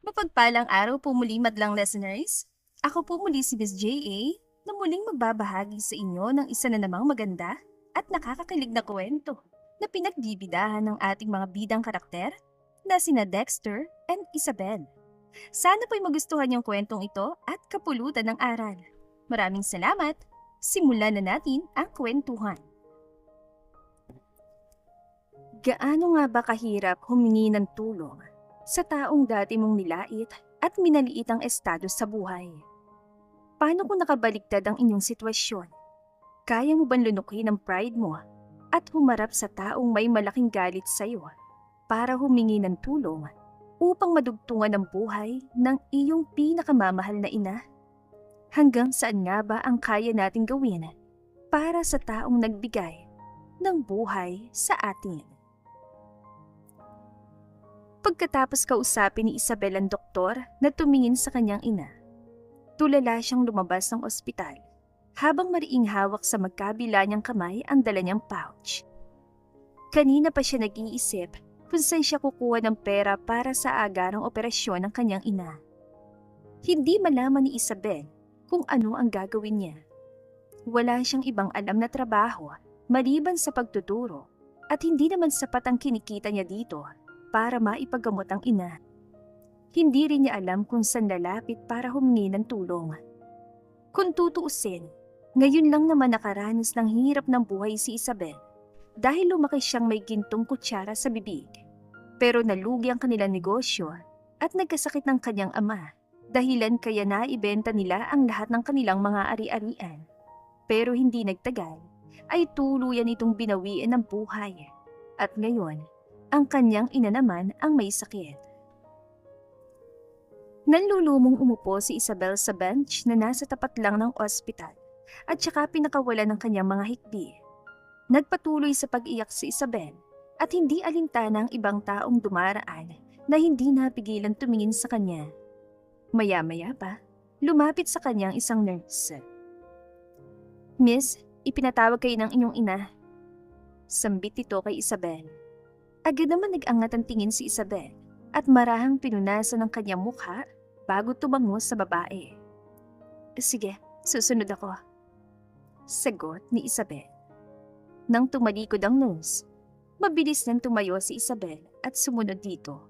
Mapagpalang araw po muli madlang listeners. Ako po muli si Miss J.A. na muling magbabahagi sa inyo ng isa na namang maganda at nakakakilig na kwento na pinagbibidahan ng ating mga bidang karakter na sina Dexter and Isabel. Sana po'y magustuhan yung kwentong ito at kapulutan ng aral. Maraming salamat! Simulan na natin ang kwentuhan. Gaano nga ba kahirap humingi ng tulong sa taong dati mong nilait at minaliit ang estado sa buhay? Paano kung nakabaliktad ang inyong sitwasyon? Kaya mo bang lunukin ang pride mo at humarap sa taong may malaking galit sa iyo para humingi ng tulong upang madugtungan ang buhay ng iyong pinakamamahal na ina? Hanggang saan nga ba ang kaya nating gawin para sa taong nagbigay ng buhay sa atin? Pagkatapos kausapin ni Isabel ang doktor na tumingin sa kanyang ina, tulala siyang lumabas ng ospital habang mariing hawak sa magkabila niyang kamay ang dala niyang pouch. Kanina pa siya nag-iisip kung saan siya kukuha ng pera para sa agarang operasyon ng kanyang ina. Hindi malaman ni Isabel kung ano ang gagawin niya. Wala siyang ibang alam na trabaho maliban sa pagtuturo at hindi naman sapat ang kinikita niya dito para maipagamot ang ina. Hindi rin niya alam kung saan lalapit para humingi ng tulong. Kung tutuusin, ngayon lang naman nakaranas ng hirap ng buhay si Isabel dahil lumaki siyang may gintong kutsara sa bibig. Pero nalugi ang kanilang negosyo at nagkasakit ng kanyang ama, dahilan kaya naibenta nila ang lahat ng kanilang mga ari-arian. Pero hindi nagtagal, ay tuluyan itong binawian ng buhay. At ngayon, ang kanyang ina naman ang may sakit. Nanlulumong umupo si Isabel sa bench na nasa tapat lang ng ospital at saka pinakawalan ng kanyang mga hikbi. Nagpatuloy sa pag-iyak si Isabel at hindi alintana ang ibang taong dumaraan na hindi napigilan tumingin sa kanya. Maya-maya pa, lumapit sa kanyang isang nurse. "Miss, ipinatawag kayo ng inyong ina." Sambit ito kay Isabel. Agad naman nag-angat ang tingin si Isabel at marahang pinunasan ng kanyang mukha bago tumango sa babae. "Sige, susunod ako," sagot ni Isabel. Nang tumalikod ang nurse, mabilis nang tumayo si Isabel at sumunod dito.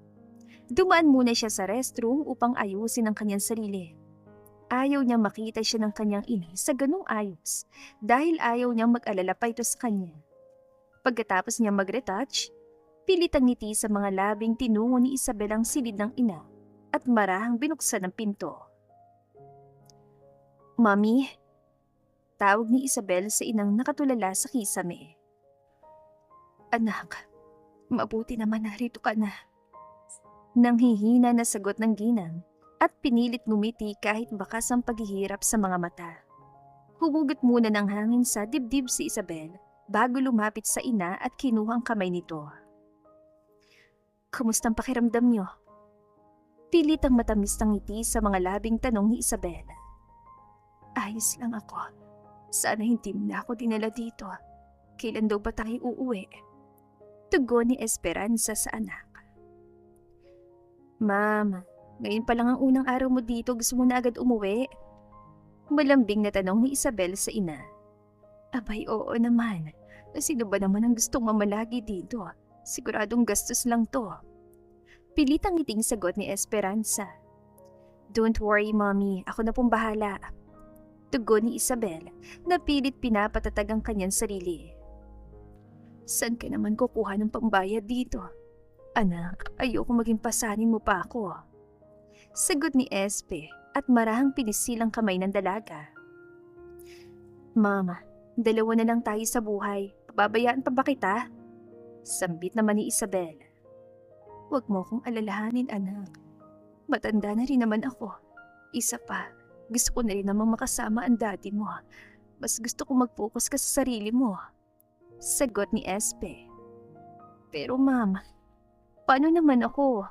Dumaan muna siya sa restroom upang ayusin ang kanyang sarili. Ayaw niyang makita siya ng kanyang ina sa ganung ayos dahil ayaw niyang mag-alala pa ito sa kanya. Pagkatapos niyang mag-retouch, pilit ang ngiti sa mga labing tinungo ni Isabel ang silid ng ina at marahang binuksan ang pinto. "Mami," tawag ni Isabel sa inang nakatulala sa kisame. "Anak, mabuti naman narito ka na." Nanghihina na sagot ng ginang at pinilit ngumiti kahit bakas ang paghihirap sa mga mata. Humugot muna ng hangin sa dibdib si Isabel bago lumapit sa ina at kinuha ang kamay nito. "Kumusta ang pakiramdam niyo?" Pilit ang matamis ng ngiti sa mga labing tanong ni Isabel. "Ayos lang ako. Sana hindi mo na ako dinala dito. Kailan daw ba tayo uuwi?" Tugon ni Esperanza sa anak. "Ma'am, ngayon pa lang ang unang araw mo dito, gusto mo na agad umuwi?" Malambing na tanong ni Isabel sa ina. "Abay, oo naman. Sino ba naman ang gustong mamalagi dito? Siguradong gastos lang to." Pilit ang ngiting sagot ni Esperanza. "Don't worry, mommy. Ako na pong bahala." Tugon ni Isabel na pilit pinapatatag ang kanyang sarili. "Saan ka naman kukuha ng pambayad dito? Anak, ayoko maging pasanin mo pa ako." Sagot ni Espe at marahang pinisilang kamay ng dalaga. "Mama, dalawa na lang tayo sa buhay. Pababayaan pa ba kita?" Sambit naman ni Isabel. "Huwag mo akong alalahanin, anak. Matanda na rin naman ako. Isa pa, gusto ko na rin namang makasama ang daddy mo. Mas gusto ko mag-focus ka sa sarili mo." Sagot ni Espe. "Pero ma'am, paano naman ako?"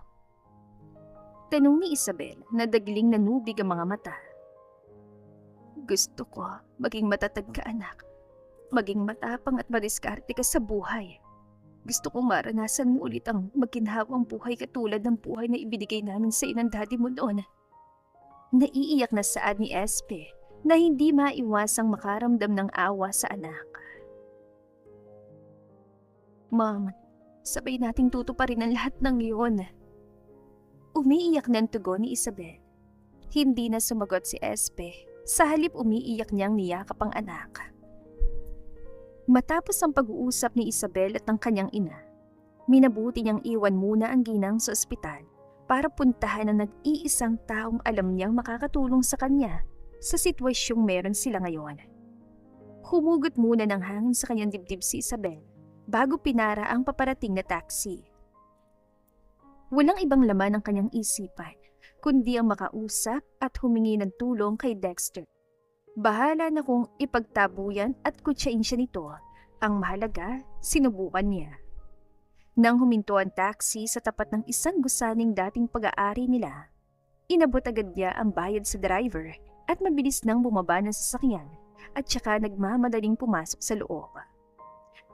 Tanong ni Isabel na dagling nanubig ang mga mata. "Gusto ko maging matatag ka, anak. Maging matapang at madiskarte ka sa buhay. Gusto kong maranasan mo ulit ang maginhawang buhay katulad ng buhay na ibinigay namin sa ng daddy mo noon. Naiiyak na saad ni Espe na hindi maiwasang makaramdam ng awa sa anak. Ma'am, sabay nating tutuparin ang lahat ng iyon. Umiiyak ng tugon ni Isabel. Hindi na sumagot si Espe, sa halip umiiyak niyang niyakap ang anak. Matapos ang pag-uusap ni Isabel at ng kanyang ina, minabuti niyang iwan muna ang ginang sa ospital para puntahan ang nag-iisang taong alam niyang makakatulong sa kanya sa sitwasyong meron sila ngayon. Humugot muna ng hangin sa kanyang dibdib si Isabel bago pinara ang paparating na taxi. Walang ibang laman ang kanyang isipan, kundi ang makausap at humingi ng tulong kay Dexter. Bahala na kung ipagtabuyan at kutsain siya nito. Ang mahalaga, sinubukan niya. Nang huminto ang taxi sa tapat ng isang gusaning dating pag-aari nila, inabot agad niya ang bayad sa driver at mabilis nang bumaba ng sasakyan at saka nagmamadaling pumasok sa loob.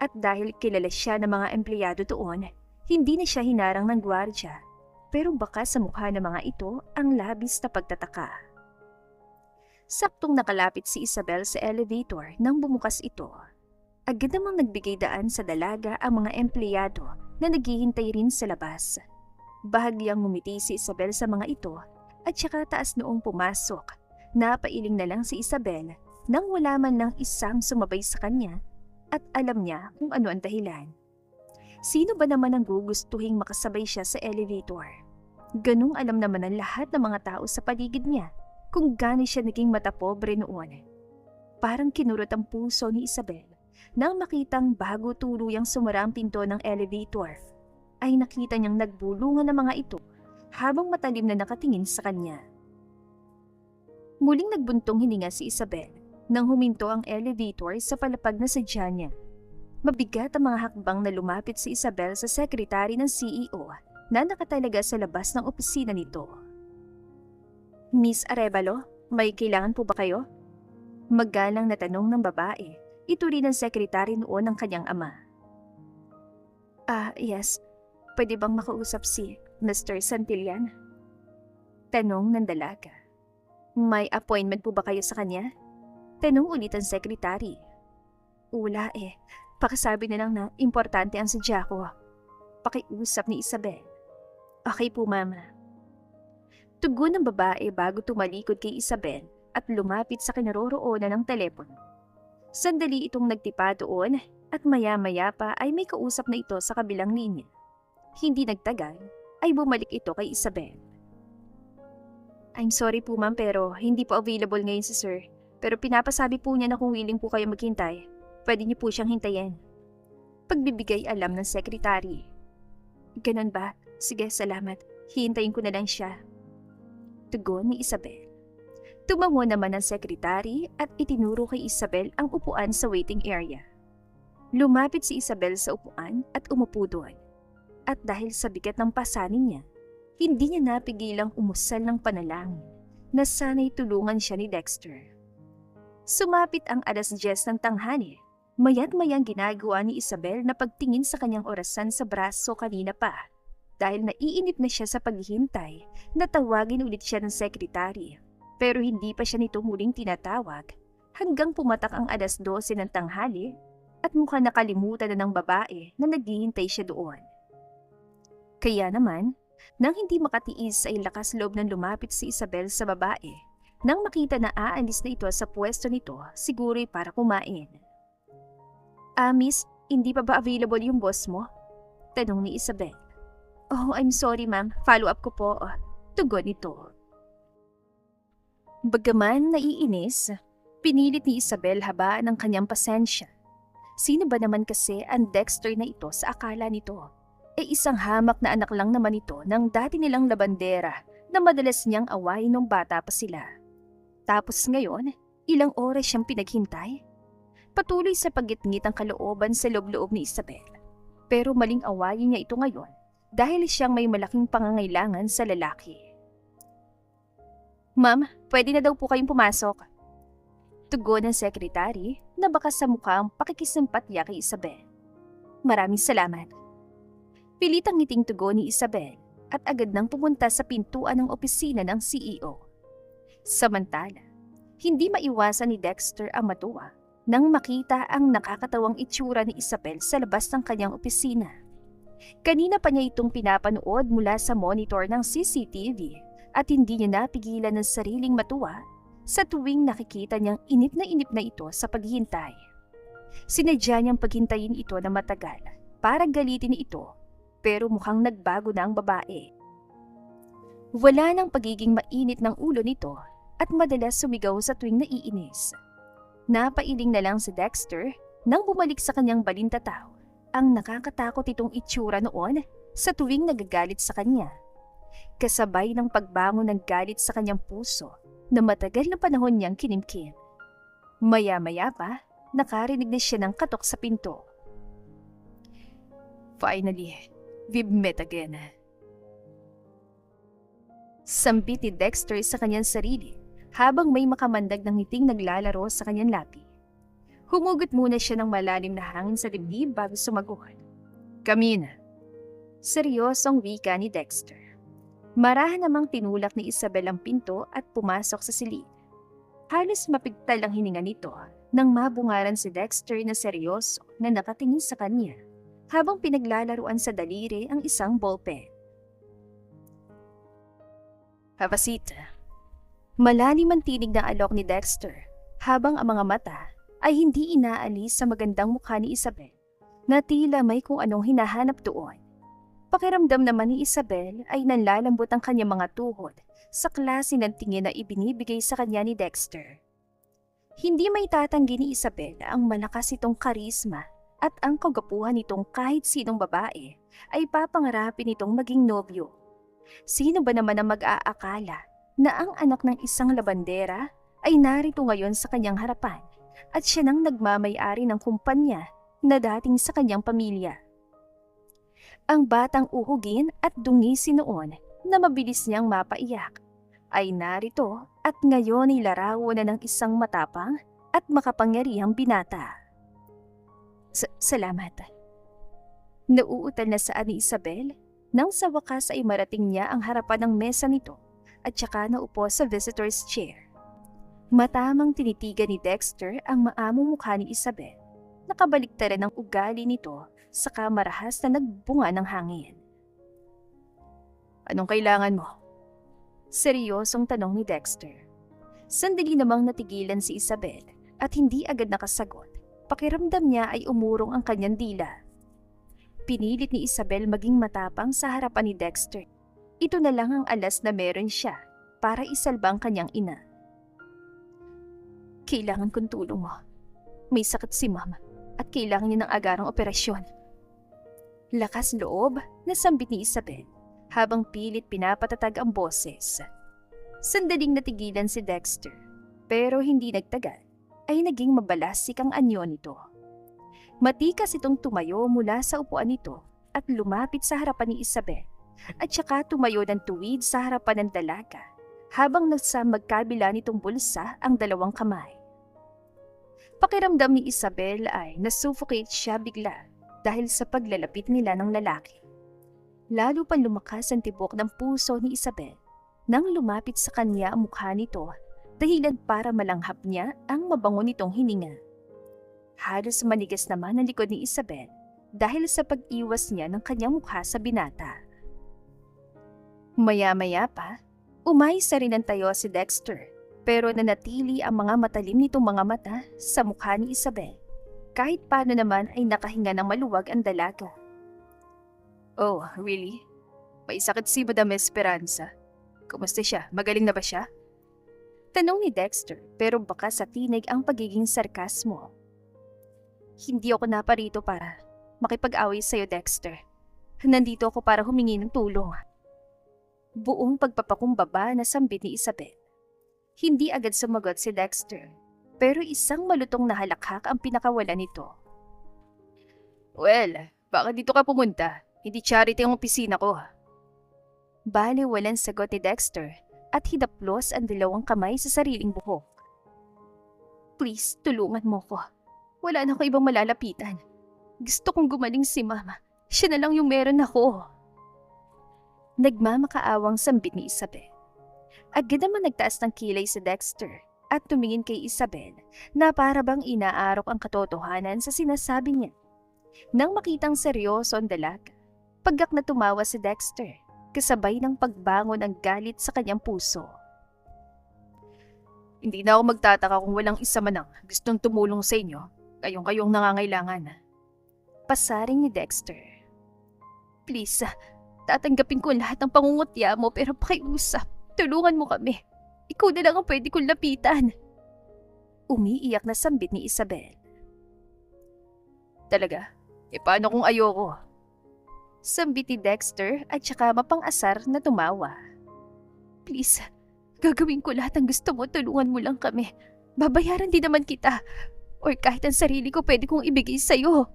At dahil kilala siya ng mga empleyado doon, hindi na siya hinarang ng gwardya, pero baka sa mukha ng mga ito ang labis na pagtataka. Saktong nakalapit si Isabel sa elevator nang bumukas ito. Agad namang nagbigay daan sa dalaga ang mga empleyado na naghihintay rin sa labas. Bahagyang ngumiti si Isabel sa mga ito at saka taas noong pumasok. Napailing na lang si Isabel nang wala man lang isang sumabay sa kanya at alam niya kung ano ang dahilan. Sino ba naman ang gugustuhing makasabay siya sa elevator? Ganung alam naman ng lahat ng mga tao sa paligid niya kung gaano siya naging matapobre noon. Parang kinurot ang puso ni Isabel nang makitang bago tuluyang sumara ang pinto ng elevator, ay nakita niyang nagbulungan ng mga ito habang matalim na nakatingin sa kanya. Muling nagbuntong hininga si Isabel nang huminto ang elevator sa palapag na sadya niya. Mabigat ang mga hakbang na lumapit si Isabel sa sekretary ng CEO na nakatalaga sa labas ng opisina nito. Miss Arevalo, may kailangan po ba kayo? Magalang na tanong ng babae. Ito rin ang sekretary noon ng kanyang ama. Yes. Pwede bang makausap si Mr. Santillan? Tanong ng dalaga. May appointment po ba kayo sa kanya? Tanong ulit ang sekretary. Wala eh. Pakisabi na lang na importante ang sadya ko. Pakiusap ni Isabel. Okay po, mama. Tugon ng babae bago tumalikod kay Isabel at lumapit sa kinaroroonan ng telepono. Sandali itong nagtipa doon at maya-maya pa ay may kausap na ito sa kabilang linya. Hindi nagtagal ay bumalik ito kay Isabel. I'm sorry po ma'am pero hindi po available ngayon si sir. Pero pinapasabi po niya na kung willing po kayo maghintay, pwede niyo po siyang hintayin. Pagbibigay alam ng sekretary. Ganun ba? Sige, salamat. Hihintayin ko na lang siya. Tugon ni Isabel. Tumango naman ang sekretary at itinuro kay Isabel ang upuan sa waiting area. Lumapit si Isabel sa upuan at umupo doon. At dahil sa bigat ng pasanin niya, hindi niya napigilang umusal ng panalangin na sana'y tulungan siya ni Dexter. Sumapit ang 10:00 ng tanghali. Mayat-mayang ginagawa ni Isabel na pagtingin sa kanyang orasan sa braso kanina pa. Dahil naiinip na siya sa paghihintay, natawagin ulit siya ng sekretary. Pero hindi pa siya nito muling tinatawag hanggang pumatak ang 12:00 ng tanghali at mukhang nakalimutan na ng babae na naghihintay siya doon. Kaya naman, nang hindi makatiis ay lakas loob ng lumapit si Isabel sa babae. Nang makita na aalis na ito sa pwesto nito, siguro'y para kumain. Miss, hindi pa ba available yung boss mo? Tanong ni Isabel. Oh, I'm sorry ma'am, follow up ko po. Tugon ito. Bagaman naiinis, pinilit ni Isabel habaan ng kanyang pasensya. Sino ba naman kasi ang Dexter na ito sa akala nito? Isang hamak na anak lang naman ito ng dati nilang labandera na madalas niyang awayin nung bata pa sila. Tapos ngayon, ilang oras siyang pinaghintay? Patuloy sa paggitngit ang kalooban sa loob-loob ni Isabel. Pero maling awayin niya ito ngayon dahil siyang may malaking pangangailangan sa lalaki. Ma'am, pwede na daw po kayong pumasok. Tugon ng sekretary na baka sa mukhang pakikisimpatya kay Isabel. Maraming salamat. Pilitang ngiting tugon ni Isabel at agad nang pumunta sa pintuan ng opisina ng CEO. Samantala, hindi maiwasan ni Dexter ang matuwa nang makita ang nakakatawang itsura ni Isabel sa labas ng kanyang opisina. Kanina pa niya itong pinapanood mula sa monitor ng CCTV at hindi niya napigilan ng sariling matuwa sa tuwing nakikita niyang inip na ito sa paghihintay. Sinadya niyang paghintayin ito na matagal para galitin ito, pero mukhang nagbago na ang babae. Wala nang pagiging mainit ng ulo nito at madalas sumigaw sa tuwing naiinis. Napailing na lang si Dexter nang bumalik sa kanyang balintataw ang nakakatakot itong itsura noon sa tuwing nagagalit sa kanya. Kasabay ng pagbangon ng galit sa kanyang puso na matagal na panahon niyang kinimkim. Maya-maya pa, nakarinig na siya ng katok sa pinto. Finally, we've met again. Sambit ni Dexter sa kanyang sarili habang may makamandag ng ngiting naglalaro sa kanyang labi. Humugot muna siya ng malalim na hangin sa dibdib bago sumagot. Come. Seryosong wika ni Dexter. Marahan namang tinulak ni Isabel ang pinto at pumasok sa silid. Halos mapigtal ang hininga nito nang mabungaran si Dexter na seryoso na nakatingin sa kanya habang pinaglalaruan sa daliri ang isang ballpen. Have a seat. Malalim ang tinig ng alok ni Dexter habang ang mga mata ay hindi inaalis sa magandang mukha ni Isabel na tila may kung anong hinahanap doon. Pakiramdam naman ni Isabel ay nanlalambot ang kanyang mga tuhod sa klase ng tingin na ibinibigay sa kanya ni Dexter. Hindi may tatanggi ni Isabel ang malakas itong karisma at ang kagapuhan nitong kahit sinong babae ay papangarapin itong maging nobyo. Sino ba naman ang mag-aakala na ang anak ng isang labandera ay narito ngayon sa kanyang harapan at siya nang nagmamay-ari ng kumpanya na dating sa kanyang pamilya. Ang batang uhugin at dungisi noon na mabilis niyang mapaiyak ay narito at ngayon ay larawan na ng isang matapang at makapangyarihang binata. Salamat. Nauutal na saan ni Isabel nang sa wakas ay marating niya ang harapan ng mesa nito at saka naupo sa visitor's chair. Matamang tinitigan ni Dexter ang maamong mukha ni Isabel. Nakabaliktaran ang ugali nito sa kamarahas na nagbunga ng hangin. Anong kailangan mo? Seryosong tanong ni Dexter. Sandali namang natigilan si Isabel at hindi agad nakasagot. Pakiramdam niya ay umurong ang kanyang dila. Pinilit ni Isabel maging matapang sa harapan ni Dexter. Ito na lang ang alas na meron siya para isalba ang kanyang ina. Kailangan kong tulong mo. May sakit si Mama at kailangan niya ng agarang operasyon. Lakas loob na sambit ni Isabel habang pilit pinapatatag ang boses. Sandaling natigilan si Dexter pero hindi nagtagal ay naging mabalasik ang anyo nito. Matikas itong tumayo mula sa upuan nito at lumapit sa harapan ni Isabel at saka tumayo ng tuwid sa harapan ng dalaga habang nasa magkabila nitong bulsa ang dalawang kamay. Pakiramdam ni Isabel ay nasuffocate siya bigla dahil sa paglalapit nila ng lalaki. Lalo pang lumakas ang tibok ng puso ni Isabel nang lumapit sa kanya ang mukha nito dahilan para malanghap niya ang mabango nitong hininga. Halos manigas naman ang likod ni Isabel dahil sa pag-iwas niya ng kanyang mukha sa binata. Maya-maya pa, umayos na rin ang tayo si Dexter pero nanatili ang mga matalim nitong mga mata sa mukha ni Isabel. Kahit paano naman ay nakahinga ng maluwag ang dalaga. Oh, really? May sakit si Madam Esperanza. Kumusta siya? Magaling na ba siya? Tanong ni Dexter pero baka sa tinig ang pagiging sarkasmo. Hindi ako naparito para makipag-away sa'yo, Dexter. Nandito ako para humingi ng tulong. Buong pagpapakumbaba na sambit ni Isabel. Hindi agad sumagot si Dexter pero isang malutong na halakhak ang pinakawalan nito. Well, baka dito ka pumunta. Hindi charity ang opisina ko. Bale walang sagot ni Dexter at hinaplos ang dalawang kamay sa sariling buhok. Please, tulungan mo ko. Wala na ako ibang malalapitan. Gusto kong gumaling si Mama. Siya na lang yung meron ako. Nagmamakaawang sambit ni Isabel. Agad naman nagtaas ng kilay si Dexter at tumingin kay Isabel na para bang inaarok ang katotohanan sa sinasabi niya. Nang makitang seryoso ang dalaga, pagyak na tumawa si Dexter, kasabay ng pagbangon ng galit sa kanyang puso. Hindi na ako magtataka kung walang isa man ang gustong tumulong sa inyo, kayong nangangailangan. Pasaring ni Dexter. Please, tatanggapin ko lahat ng pangungutya mo pero pakiusap, tulungan mo kami. Ikaw na lang ang pwede kong lapitan. Umiiyak na sambit ni Isabel. Talaga? Paano kung ayoko? Sambit ni Dexter at saka mapang-asar na tumawa. Please, gagawin ko lahat ng gusto mo, tulungan mo lang kami. Babayaran din naman kita. Or kahit ang sarili ko pwede kong ibigay sa'yo.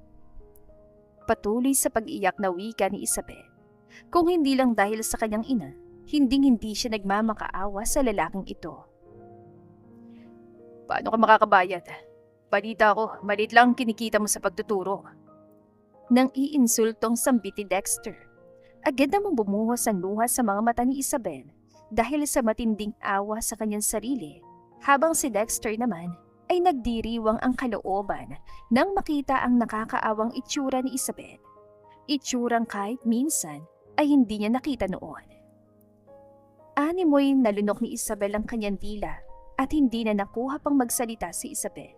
Patuloy sa pag-iyak na wika ni Isabel. Kung hindi lang dahil sa kanyang ina, hindi siya nagmamakaawa sa lalaking ito. Paano ka makakabayad? Balita ko, maliit lang kinikita mo sa pagtuturo. Nang iinsultong sambit ni Dexter, agad namang bumuhos ang luha sa mga mata ni Isabel dahil sa matinding awa sa kanyang sarili, habang si Dexter naman ay nagdiriwang ang kalooban nang makita ang nakakaawang itsura ni Isabel. Itsurang kahit minsan ay hindi niya nakita noon. Animoy nalunok ni Isabel ang kanyang dila at hindi na nakuha pang magsalita si Isabel.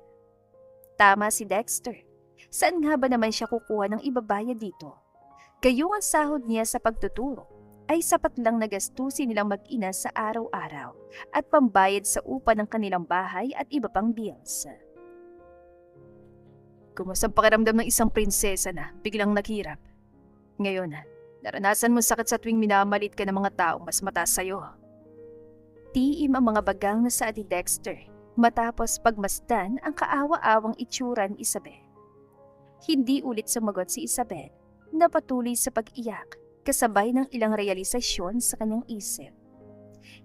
Tama si Dexter. Saan nga ba naman siya kukuha ng ibabayad dito? Gayong ang sahod niya sa pagtuturo ay sapat lang na gastusin nilang mag-ina sa araw-araw at pambayad sa upa ng kanilang bahay at iba pang bills. Kumusta ang pakiramdam ng isang prinsesa na biglang naghirap? Ngayon, naranasan mo sakit sa tuwing minamalit ka ng mga taong mas mataas sa'yo. Tiim ang mga bagang na sa ni Dexter matapos pagmasdan ang kaawa-awang itsura ni Isabel. Hindi ulit sumagot si Isabel na patuloy sa pag-iyak kasabay ng ilang realisasyon sa kanyang isip.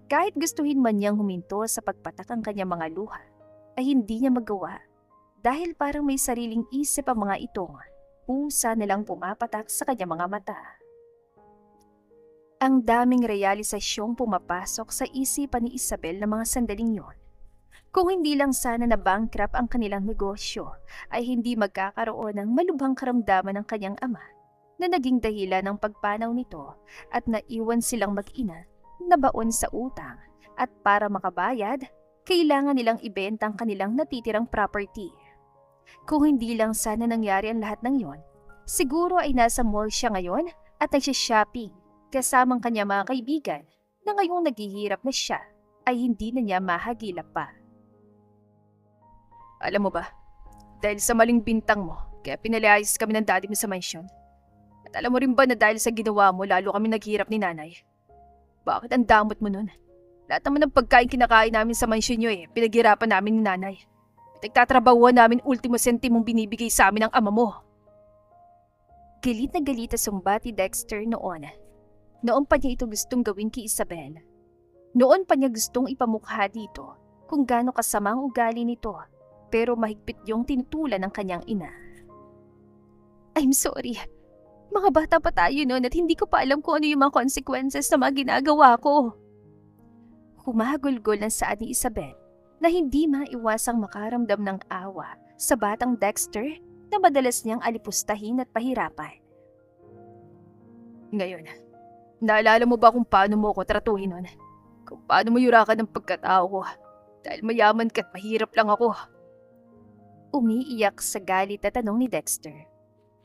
Kahit gustuhin man niyang huminto sa pagpatak ang kanyang mga luha, ay hindi niya magawa dahil parang may sariling isip ang mga itong pusa nilang pumapatak sa kanyang mga mata. Ang daming realisasyong pumapasok sa isipan ni Isabel na mga sandaling yon. Kung hindi lang sana na bankrupt ang kanilang negosyo, ay hindi magkakaroon ng malubhang karamdaman ng kanyang ama na naging dahilan ng pagpanaw nito at naiwan silang mag-ina na baon sa utang at para makabayad, kailangan nilang ibenta ang kanilang natitirang property. Kung hindi lang sana nangyari ang lahat ng yon, siguro ay nasa mall siya ngayon at nagsha-shopping kasamang kanyang mga kaibigan na ngayong naghihirap na siya ay hindi na niya mahagilap pa. Alam mo ba, dahil sa maling bintang mo, kaya pinalayas kami ng daddy mo sa mansyon. At alam mo rin ba na dahil sa ginawa mo, lalo kami naghirap ni nanay? Bakit ang damot mo nun? Lahat naman ng pagkain kinakain namin sa mansyon nyo pinaghirapan namin ni nanay. At nagtatrabahuan namin ultimo sentimong binibigay sa amin ng ama mo. Galit na galit at sumbati Dexter noon. Noon pa niya ito gustong gawin kay Isabel. Noon pa niya gustong ipamukha dito kung gaano kasama ang ugali nito. Pero mahigpit yung tinutulan ng kanyang ina. I'm sorry. Mga bata pa tayo noon at hindi ko pa alam kung ano yung mga consequences na mga ginagawa ko. Humagulgol ang saad ni Isabel na hindi maiwasang makaramdam ng awa sa batang Dexter na madalas niyang alipustahin at pahirapan. Ngayon, naalala mo ba kung paano mo ako tratuhin noon? Kung paano mo yurakan ng pagkatao ko? Dahil mayaman ka at mahirap lang ako. Umiiyak sa galit na tanong ni Dexter.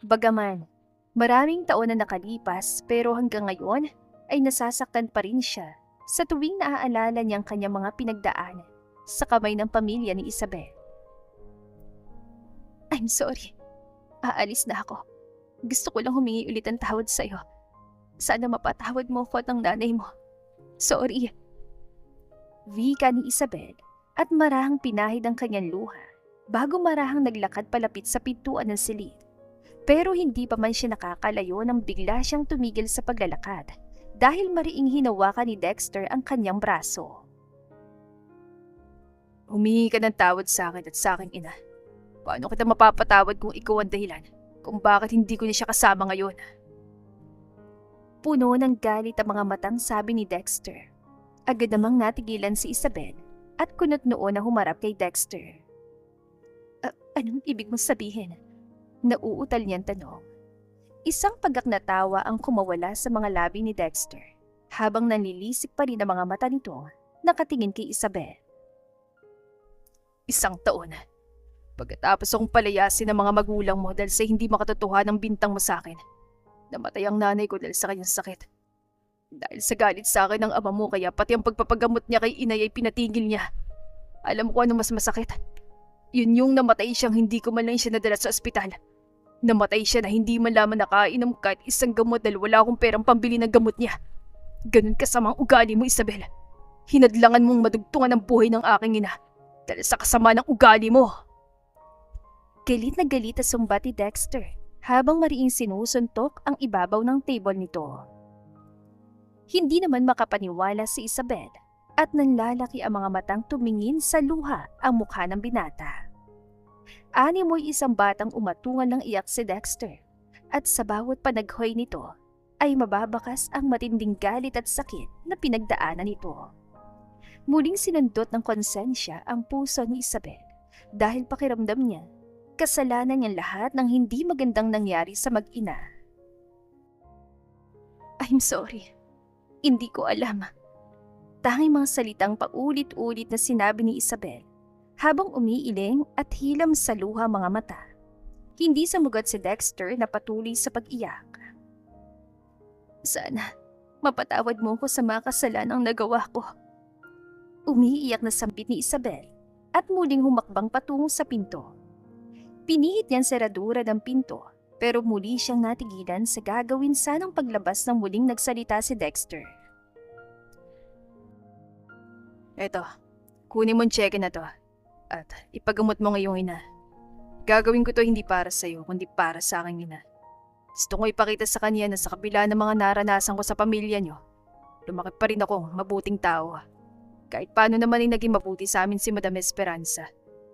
Bagaman, maraming taon na nakalipas pero hanggang ngayon ay nasasaktan pa rin siya sa tuwing naaalala niyang kanyang mga pinagdaanan sa kamay ng pamilya ni Isabel. I'm sorry. Aalis na ako. Gusto ko lang humingi ulit ng tawad sa'yo. Sana mapatawad mo ako at ang nanay mo. Sorry. Wika ni Isabel at marahang pinahid ang kanyang luha bago marahang naglakad palapit sa pintuan ng silid. Pero hindi pa man siya nakakalayo nang bigla siyang tumigil sa paglalakad dahil mariing hinawakan ni Dexter ang kanyang braso. Humingi ka ng tawad sa akin at sa aking ina. Paano kita mapapatawad kung ikaw ang dahilan kung bakit hindi ko na siya kasama ngayon? Puno ng galit ang mga matang sabi ni Dexter. Agad namang natigilan si Isabel at kunot noo na humarap kay Dexter. Anong ibig mong sabihin? Nauutal niyang tanong. Isang pagak na tawa ang kumawala sa mga labi ni Dexter habang nanilisik pa rin ang mga mata nito nakatingin kay Isabel. 1 taon. Pagkatapos akong palayasin ng mga magulang mo dahil sa hindi makatotohanang bintang mo sa akin, namatay ang nanay ko dahil sa kanyang sakit. Dahil sa galit sa akin ng ama mo kaya pati ang pagpapagamot niya kay inay ay pinatigil niya. Alam ko ano mas masakit. Yun yung namatay siyang hindi ko man lang siya nadala sa ospital. Namatay siya na hindi man lamang nakainom kahit isang gamot dahil wala akong perang pambili ng gamot niya. Ganun kasamang ugali mo, Isabel. Hinadlangan mong madugtungan ang buhay ng aking ina dahil sa kasama ng ugali mo. Galit na galit at sumbat ni Dexter habang mariing sinusuntok ang ibabaw ng table nito. Hindi naman makapaniwala si Isabel at nanlalaki ang mga matang tumingin sa luha ang mukha ng binata. Animoy isang batang umatungan ng iyak si Dexter at sa bawat panaghoy nito ay mababakas ang matinding galit at sakit na pinagdaanan nito. Muling sinundot ng konsensya ang puso ni Isabel dahil pakiramdam niya kasalanan niyang lahat ng hindi magandang nangyari sa mag-ina. I'm sorry. Hindi ko alam. Tanging mga salitang paulit-ulit na sinabi ni Isabel habang umiiling at hilam sa luha mga mata. Hindi samugat si Dexter na patuloy sa pag-iyak. Sana mapatawad mo ko sa mga kasalanang nagawa ko. Umiiyak na sambit ni Isabel at muling humakbang patungo sa pinto. Pinihit niyang seradura ng pinto pero muli siyang natigilan sa gagawin sanang paglabas ng muling nagsalita si Dexter. Eto, kunin mo ang cheque na to at ipagamot mo ngayong ina. Gagawin ko to hindi para sa'yo kundi para sa aking ina. Gusto ko ipakita sa kanya na sa kabila ng mga naranasan ko sa pamilya niyo, lumaki pa rin akong mabuting tao. Kahit paano naman ay naging mabuti sa amin si Madam Esperanza.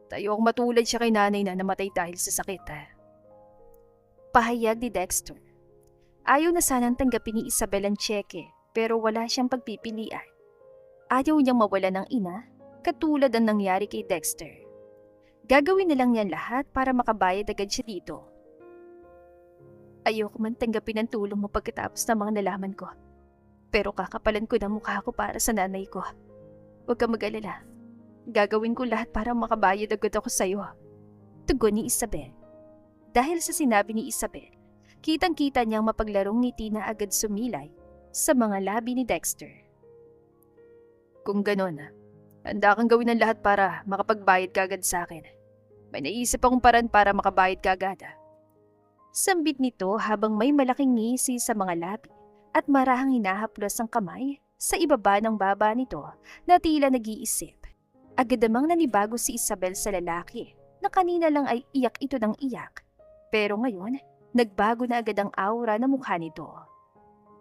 Tayo akong matulad siya kay nanay na namatay dahil sa sakit. Pahayag ni Dexter. Ayaw na sanang tanggapin ni Isabel ang cheque pero wala siyang pagpipilian. Ayaw niyang mawala ng ina katulad ang nangyari kay Dexter. Gagawin na lang niyan lahat para makabayad agad siya dito. Ayoko man tanggapin ang tulong mo pagkatapos ng mga nalaman ko. Pero kakapalan ko ng mukha ko para sa nanay ko. Huwag kang mag-alala. Gagawin ko lahat para makabayad agad ako sa'yo. Tugon ni Isabel. Dahil sa sinabi ni Isabel, kitang-kita niyang mapaglarong ngiti na agad sumilay sa mga labi ni Dexter. Kung ganon, handa kang gawin ang lahat para makapagbayad ka agad sa akin. May naisip akong paraan para makabayad ka agad. Sambit nito habang may malaking ngisi sa mga labi at marahang hinahaplos ang kamay sa ibaba ng baba nito na tila nag-iisip. Agad namang nanibago si Isabel sa lalaki na kanina lang ay iyak ito ng iyak. Pero ngayon, nagbago na agad ang aura ng mukha nito.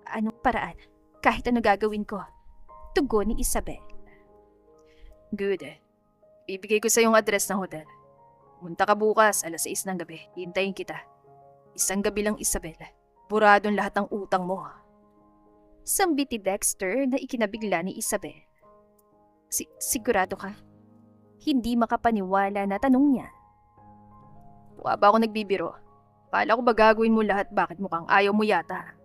Anong paraan? Kahit ano gagawin ko. Tugon ni Isabel. Good. Ibigay ko sa iyong address ng hotel. Punta ka bukas, 6:00 ng gabi. Hintayin kita. Isang gabi lang, Isabel. Buradong lahat ng utang mo. Sambit ni Dexter na ikinabigla ni Isabel. Sigurado ka? Hindi makapaniwala na tanong niya. Mukha ba ako nagbibiro? Kala ko ba gagawin mo lahat bakit mukhang ayaw mo yata?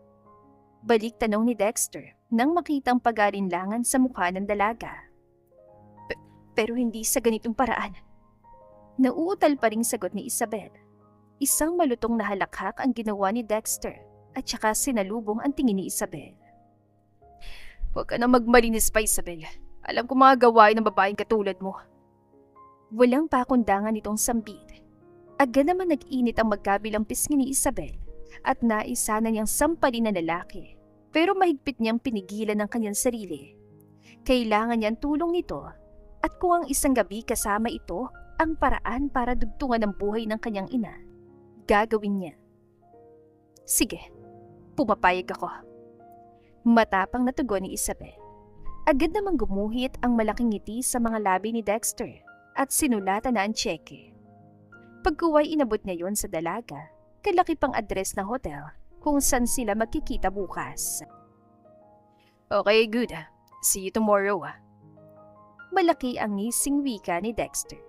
Balik tanong ni Dexter nang makita ang pag-alinlangan sa mukha ng dalaga. Pero hindi sa ganitong paraan. Nauutal pa ring sagot ni Isabel. Isang malutong na halakhak ang ginawa ni Dexter at saka sinalubong ang tingin ni Isabel. Huwag ka na magmalinis pa, Isabel. Alam ko mga gawain ng babaeng katulad mo. Walang pakundangan itong sambit. Agad naman nag-init ang magkabilang pisngi ni Isabel at naisa na niyang sampalin na lalaki. Pero mahigpit niyang pinigilan ng kanyang sarili. Kailangan niyang tulong nito at kung ang isang gabi kasama ito ang paraan para dugtungan ang buhay ng kanyang ina, gagawin niya. Sige, pumapayag ako. Matapang na tugon ni Isabel. Agad namang gumuhit ang malaking ngiti sa mga labi ni Dexter at sinulatan na ang tseke. Pagkuway inabot niya yon sa dalaga, kalaki pang address ng hotel kung saan sila magkikita bukas. Okay, good. See you tomorrow. Malaki ang ngising wika ni Dexter.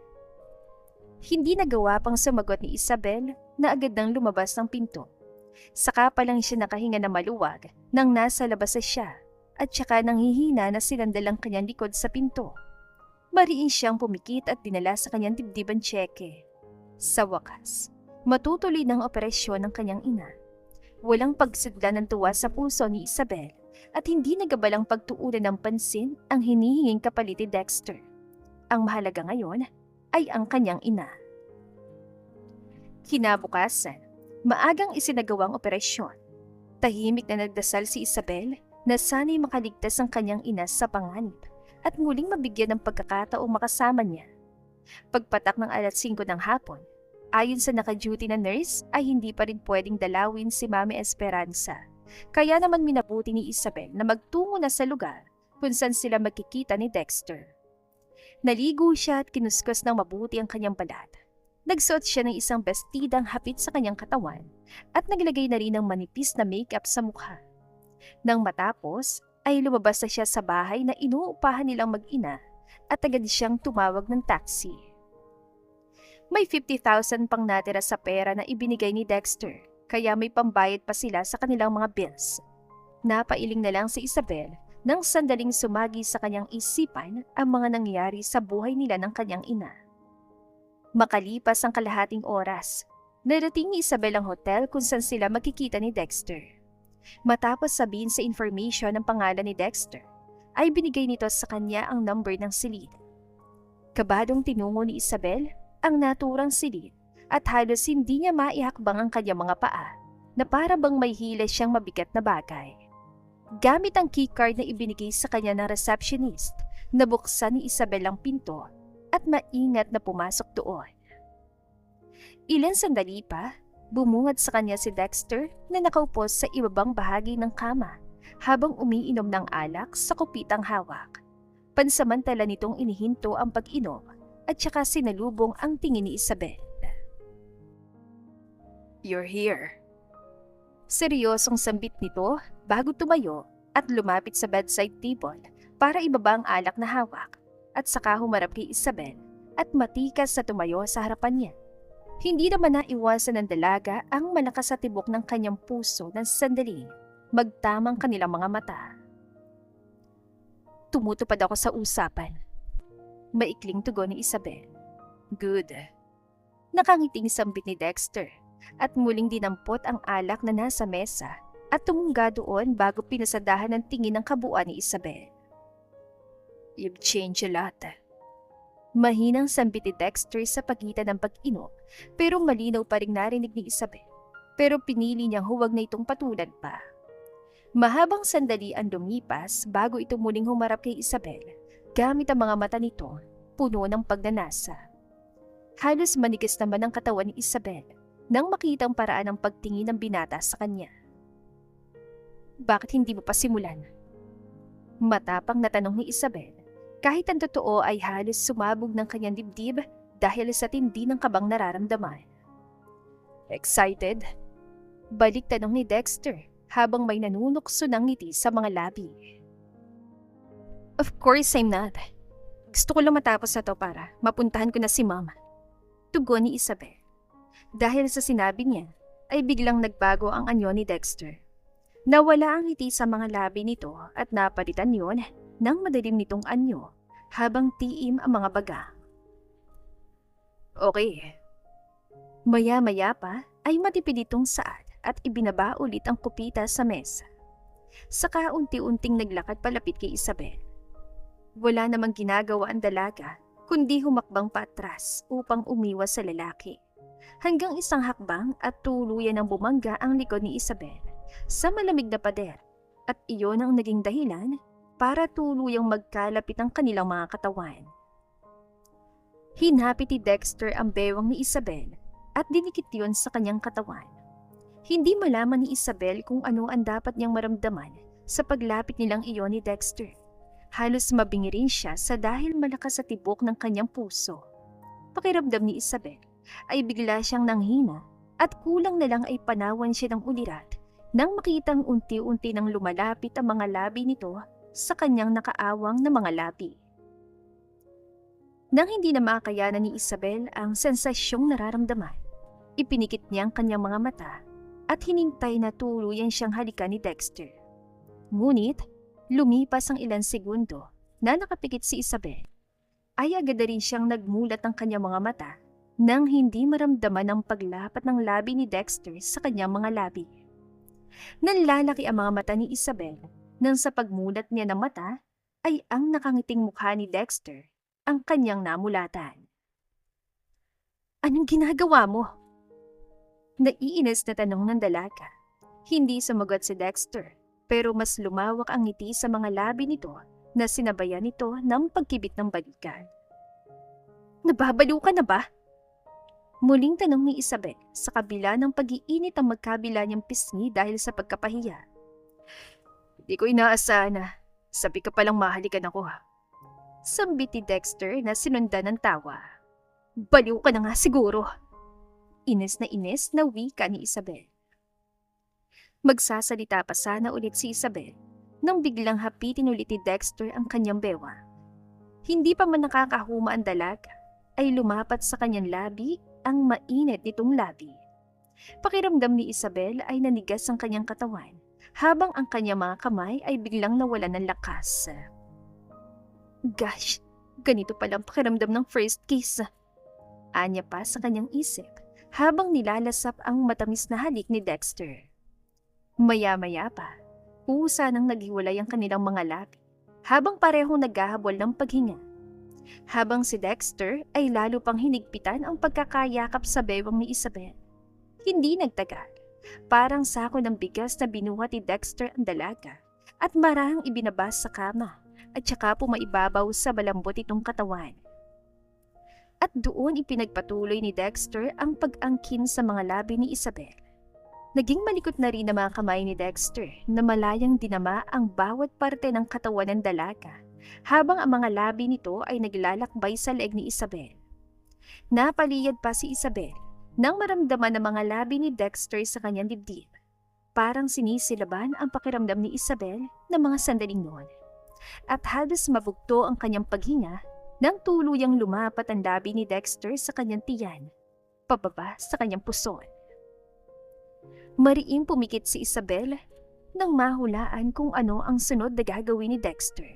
Hindi nagawa pang sumagot ni Isabel na agad nang lumabas ng pinto. Saka pa lang siya nakahinga na maluwag nang nasa labas na siya at saka nanghihina na sinandal ang kanyang likod sa pinto. Mariin siyang pumikit at dinala sa kanyang dibdib ang tseke. Sa wakas, matutuloy ng operasyon ng kanyang ina. Walang pagsidla ng tuwa sa puso ni Isabel at hindi nagabalang pagtuunan ng pansin ang hinihinging kapalit ni Dexter. Ang mahalaga ngayon ay ang kanyang ina. Kinabukasan, maagang isinagawang operasyon. Tahimik na nagdasal si Isabel na sana'y makaligtas ang kanyang ina sa panganib at muling mabigyan ng pagkakataong makasama niya. Pagpatak ng 5:00 ng hapon, ayon sa naka-duty na nurse ay hindi pa rin pwedeng dalawin si Mami Esperanza. Kaya naman minabuti ni Isabel na magtungo na sa lugar kung saan sila magkikita ni Dexter. Naligo siya at kinuskos ng mabuti ang kanyang balat. Nagsuot siya ng isang bestidang hapit sa kanyang katawan at naglagay na rin ng manipis na makeup sa mukha. Nang matapos, ay lumabas na siya sa bahay na inuupahan nilang mag-ina at agad siyang tumawag ng taxi. May 50,000 pang natira sa pera na ibinigay ni Dexter, kaya may pambayad pa sila sa kanilang mga bills. Napailing na lang si Isabel nang sandaling sumagi sa kanyang isipan ang mga nangyari sa buhay nila ng kanyang ina. Makalipas ang kalahating oras, narating ni Isabel ang hotel kung saan sila magkikita ni Dexter. Matapos sabihin sa information ng pangalan ni Dexter, ay binigay nito sa kanya ang number ng silid. Kabadong tinungo ni Isabel ang naturang silid at halos hindi niya maihakbang ang kanyang mga paa na para bang may hila siyang mabigat na bagay. Gamit ang keycard na ibinigay sa kanya ng receptionist, nabuksan ni Isabel ang pinto at maingat na pumasok doon. Ilang sandali pa, bumungad sa kanya si Dexter na nakaupo sa ibabang bahagi ng kama habang umiinom ng alak sa kupitang hawak. Pansamantala nitong inihinto ang pag-inom at saka sinalubong ang tingin ni Isabel. "You're here." Seryosong sambit nito bago tumayo at lumapit sa bedside table para ibaba ang alak na hawak at saka humarap kay Isabel at matikas na tumayo sa harapan niya. Hindi naman naiwasan ng dalaga ang malakas sa tibok ng kanyang puso ng sandali magtamang kanilang mga mata. "Tumutupad ako sa usapan." Maikling tugon ni Isabel. "Good." Nakangiting sambit ni Dexter at muling dinampot ang alak na nasa mesa at tumungga doon bago pinasadahan ng tingin ng kabuuan ni Isabel. "You've changed a lot." Mahinang sambit ni Dexter sa pagitan ng pag-inom pero malinaw pa ring narinig ni Isabel pero pinili niyang huwag na itong patulan pa. Mahabang sandali ang lumipas bago ito muling humarap kay Isabel gamit ang mga mata nito puno ng pagnanasa. Halos manigas naman ang katawan ni Isabel nang makita ang paraan ng pagtingin ng binata sa kanya. "Bakit hindi mo pa simulan?" Matapang na tanong ni Isabel, kahit ang totoo ay halos sumabog ng kanyang dibdib dahil sa tindi ng kabang nararamdaman. "Excited?" Balik tanong ni Dexter habang may nanunukso ng ngiti sa mga labi. "Of course I'm not. Gusto ko lang matapos na to para mapuntahan ko na si Mama." Tugon ni Isabel. Dahil sa sinabi niya, ay biglang nagbago ang anyo ni Dexter. Nawala ang ngiti sa mga labi nito at napalitan yon ng madilim nitong anyo habang tiim ang mga baga. "Okay." Maya-maya pa ay matipid itong saad at ibinaba ulit ang kupita sa mesa. Saka unti-unting naglakad palapit kay Isabel. Wala namang ginagawa ang dalaga kundi humakbang paatras upang umiwas sa lalaki. Hanggang isang hakbang at tuluyan ang bumangga ang likod ni Isabel sa malamig na pader at iyon ang naging dahilan para tuluyang magkalapit ang kanilang mga katawan. Hinapit ni Dexter ang bewang ni Isabel at dinikit yon sa kanyang katawan. Hindi malaman ni Isabel kung ano ang dapat niyang maramdaman sa paglapit nilang iyon ni Dexter. Halos mabingi rin siya sa dahil malakas sa tibok ng kanyang puso. Pakiramdam ni Isabel ay bigla siyang nanghina at kulang na lang ay panawan siya ng ulirat nang makitang unti-unti nang lumalapit ang mga labi nito sa kanyang nakaawang na mga labi. Nang hindi na makakayanan ni Isabel ang sensasyong nararamdaman, ipinikit niya ang kanyang mga mata at hinintay na tuluyan siyang halikan ni Dexter. Ngunit, lumipas ang ilang segundo na nakapikit si Isabel, ay agad na rin siyang nagmulat ang kanyang mga mata nang hindi maramdaman ang paglapat ng labi ni Dexter sa kanyang mga labi. Nanlalaki ang mga mata ni Isabel nang sa pagmulat niya ng mata ay ang nakangiting mukha ni Dexter ang kanyang namulatan. "Anong ginagawa mo?" Naiinis na tanong ng dalaga. Hindi sumagot si Dexter, pero mas lumawak ang ngiti sa mga labi nito na sinabayan nito ng pagkibit ng balikan. "Nababaliw ka na ba?" Muling tanong ni Isabel sa kabila ng pag-iinit ang magkabila niyang pisngi dahil sa pagkapahiya. "Hindi ko inaasahan na sabi ka palang mahalikan ako." Sambit ni Dexter na sinundan ng tawa. "Baliw ka na nga siguro." Inis na wika ni Isabel. Magsasalita pa sana ulit si Isabel nang biglang hapitin ulit ni Dexter ang kanyang bewa. Hindi pa man nakakahuma ang dalaga ay lumapat sa kanyang labi ang mainit nitong labi. Pakiramdam ni Isabel ay nanigas ang kanyang katawan habang ang kanyang mga kamay ay biglang nawalan ng lakas. "Gosh, ganito palang pakiramdam ng first kiss." Anya pa sa kanyang isip habang nilalasap ang matamis na halik ni Dexter. Maya-maya pa, pusa nang naghiwalay ang kanilang mga labi habang parehong naghahabol ng paghinga. Habang si Dexter ay lalo pang hinigpitan ang pagkakayakap sa bewang ni Isabel. Hindi nagtagal, parang sako ng bigas na binuhat ni Dexter ang dalaga at marahang ibinabas sa kama at saka pumaibabaw sa malambot itong katawan. At doon ipinagpatuloy ni Dexter ang pag-angkin sa mga labi ni Isabel. Naging malikot na rin ang mga kamay ni Dexter na malayang dinama ang bawat parte ng katawan ng dalaga habang ang mga labi nito ay naglalakbay sa leeg ni Isabel. Napaliyad pa si Isabel nang maramdaman ang mga labi ni Dexter sa kanyang dibdib. Parang sinisilaban ang pakiramdam ni Isabel ng mga sandaling noon. At halos mabugto ang kanyang paghinga nang tuluyang lumapat ang labi ni Dexter sa kanyang tiyan, pababa sa kanyang puson. Mariing pumikit si Isabel nang mahulaan kung ano ang sunod na gagawin ni Dexter.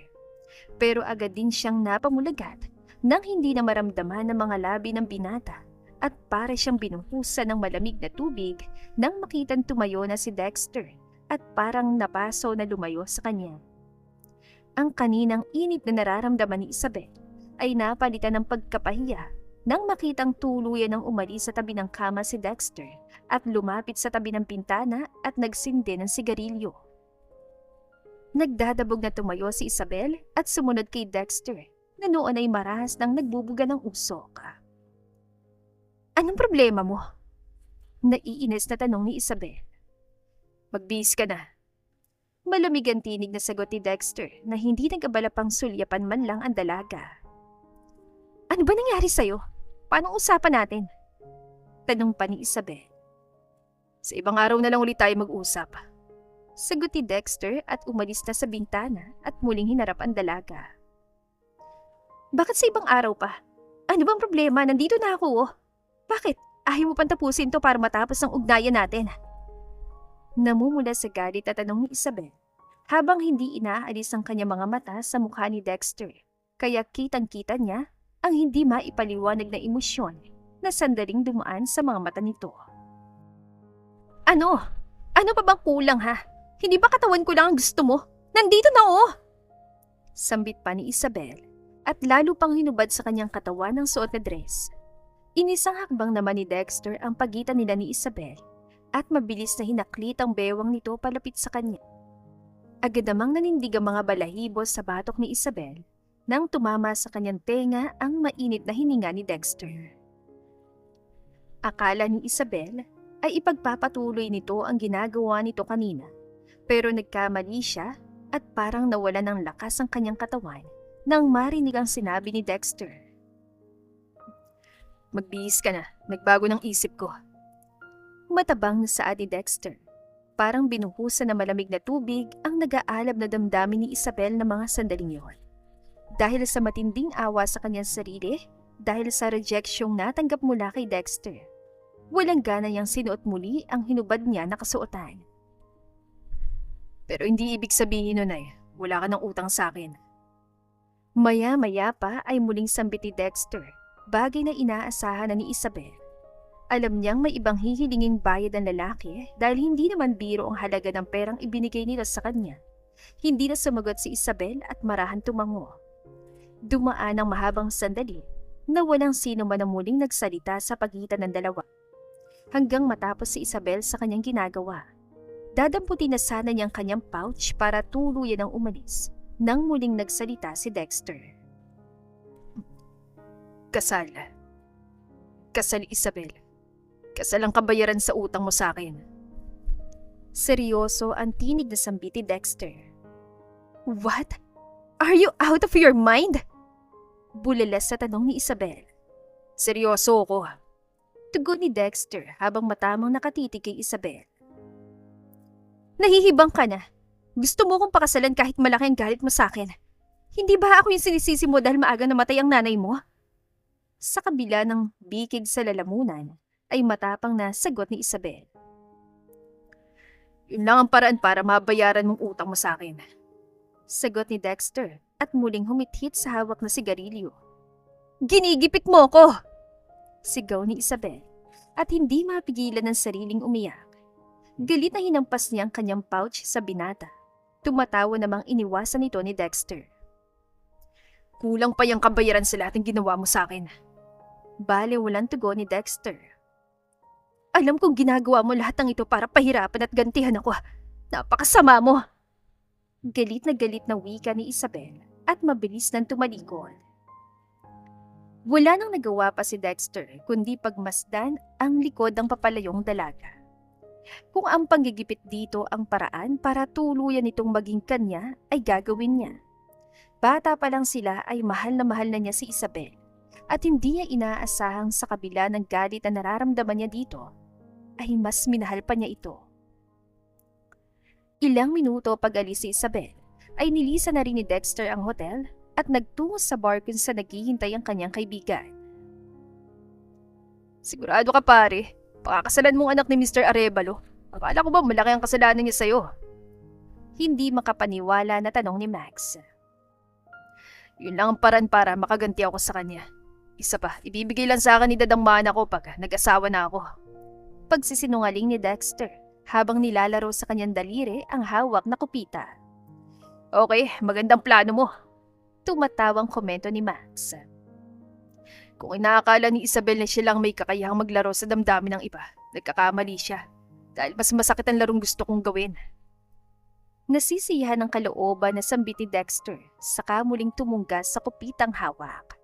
Pero agad din siyang napamulagat nang hindi na maramdaman ang mga labi ng binata at para siyang binuhusan ng malamig na tubig nang makitang tumayo na si Dexter at parang napaso na lumayo sa kanya. Ang kaninang init na nararamdaman ni Isabel ay napalitan ng pagkapahiya nang makitang tuluyan ng umalis sa tabi ng kama si Dexter at lumapit sa tabi ng pintana at nagsindi ng sigarilyo. Nagdadabog na tumayo si Isabel at sumunod kay Dexter na noon ay marahas nang nagbubuga ng usok. "Anong problema mo?" Naiinis na tanong ni Isabel. "Magbihis ka na." Malamig ang tinig na sagot ni Dexter na hindi nag-abala pang sulyapan man lang ang dalaga. "Ano ba nangyari sa'yo? Paano usapan natin?" Tanong pa ni Isabel. "Sa ibang araw na lang ulit tayo mag-usap." Sagot ni Dexter at umalis na sa bintana at muling hinarap ang dalaga. "Bakit sa ibang araw pa? Ano bang problema? Nandito na ako oh. Bakit? Ayaw mo pang tapusin to para matapos ang ugnayan natin?" Namumula sa galit at tanong ni Isabel habang hindi inaalis ang kanyang mga mata sa mukha ni Dexter, kaya kitang-kita niya ang hindi maipaliwanag na emosyon na sandaling dumaan sa mga mata nito. "Ano? Ano pa bang kulang ha? Hindi ba katawan ko lang ang gusto mo? Nandito na oh!" Sambit pa ni Isabel at lalo pang hinubad sa kanyang katawan ng suot na dress. Inisang hakbang naman ni Dexter ang pagitan nila ni Isabel at mabilis na hinaklit ang bewang nito palapit sa kanya. Agad namang nanindig ang mga balahibo sa batok ni Isabel nang tumama sa kanyang tenga ang mainit na hininga ni Dexter. Akala ni Isabel ay ipagpapatuloy nito ang ginagawa nito kanina, pero nagkamali siya at parang nawala ng lakas ang kanyang katawan nang marinig ang sinabi ni Dexter. "Magbihis ka na, nagbago ng isip ko." Matabang na saad ni Dexter. Parang binuhusan ng malamig na tubig ang nag-aalab na damdamin ni Isabel na mga sandaling yon. Dahil sa matinding awa sa kanyang sarili, dahil sa rejecsyong natanggap mula kay Dexter, walang gana niyang sinuot muli ang hinubad niya na kasuotan. Pero hindi ibig sabihin nun ay wala ka ng utang sa akin. Maya-maya pa ay muling sambit ni Dexter, bagay na inaasahan na ni Isabel. Alam niyang may ibang hihilinging bayad ang lalaki dahil hindi naman biro ang halaga ng perang ibinigay nila sa kanya. Hindi na sumagot si Isabel at marahan tumango. Dumaan ang mahabang sandali na walang sino man ang muling nagsalita sa pagitan ng dalawa. Hanggang matapos si Isabel sa kanyang ginagawa. Dadamputin na sana niyang kanyang pouch para tuluyan ang umalis nang muling nagsalita si Dexter. Kasal. Kasal, Isabel. Kasal ang kabayaran sa utang mo sa akin. Seryoso ang tinig na sambit ni Dexter. What? Are you out of your mind? Bulalas sa tanong ni Isabel. Seryoso ako. Tugon ni Dexter habang matamang nakatitig kay Isabel. Nahihibang ka na. Gusto mo kong pakasalan kahit malaki ang galit mo sa akin. Hindi ba ako yung sinisisi mo dahil maaga namatay ang nanay mo? Sa kabila ng bikig sa lalamunan, ay matapang na sagot ni Isabel. Yun lang ang paraan para mabayaran mong utang mo sa akin. Sagot ni Dexter at muling humithit sa hawak na sigarilyo. Ginigipit mo ko! Sigaw ni Isabel at hindi mapigilan ng sariling umiyak. Galit na hinampas niya ang kanyang pouch sa binata. Tumatawa namang iniwasan ito ni Dexter. Kulang pa yung kabayaran sa lahat ng ginawa mo sa akin. Bale walang tugon ni Dexter. Alam kong ginagawa mo lahat ng ito para pahirapan at gantihan ako. Napakasama mo! Galit na wika ni Isabel at mabilis nang tumalikod. Wala nang nagawa pa si Dexter kundi pagmasdan ang likod ng papalayong dalaga. Kung ang panggigipit dito ang paraan para tuluyan itong maging kanya ay gagawin niya. Bata pa lang sila ay mahal na niya si Isabel at hindi niya inaasahang sa kabila ng galit na nararamdaman niya dito ay mas minahal pa niya ito. Ilang minuto pag-alis si Isabel ay nilisan na rin ni Dexter ang hotel at nagtungo sa bar kung saan naghihintay ang kanyang kaibigan. Sigurado ka pare, pakakasalan mong anak ni Mr. Arevalo. Akala ko ba malaki ang kasalanan niya sa'yo? Hindi makapaniwala na tanong ni Max. Yun lang ang paraan para makaganti ako sa kanya. Isa pa, ibibigay lang sa akin ni Dadang Mana ko pag nag-asawa na ako. Pagsisinungaling ni Dexter habang nilalaro sa kanyang daliri ang hawak na kupita. Okay, magandang plano mo. Tumatawang komento ni Max. Kung inaakala ni Isabel na siya lang may kakayahang maglaro sa damdamin ng iba, nagkakamali siya. Dahil mas masakit ang larong gusto kong gawin. Nasisiyahan ng kalooban na sambit ni Dexter saka muling tumunggas sa kupitang hawak.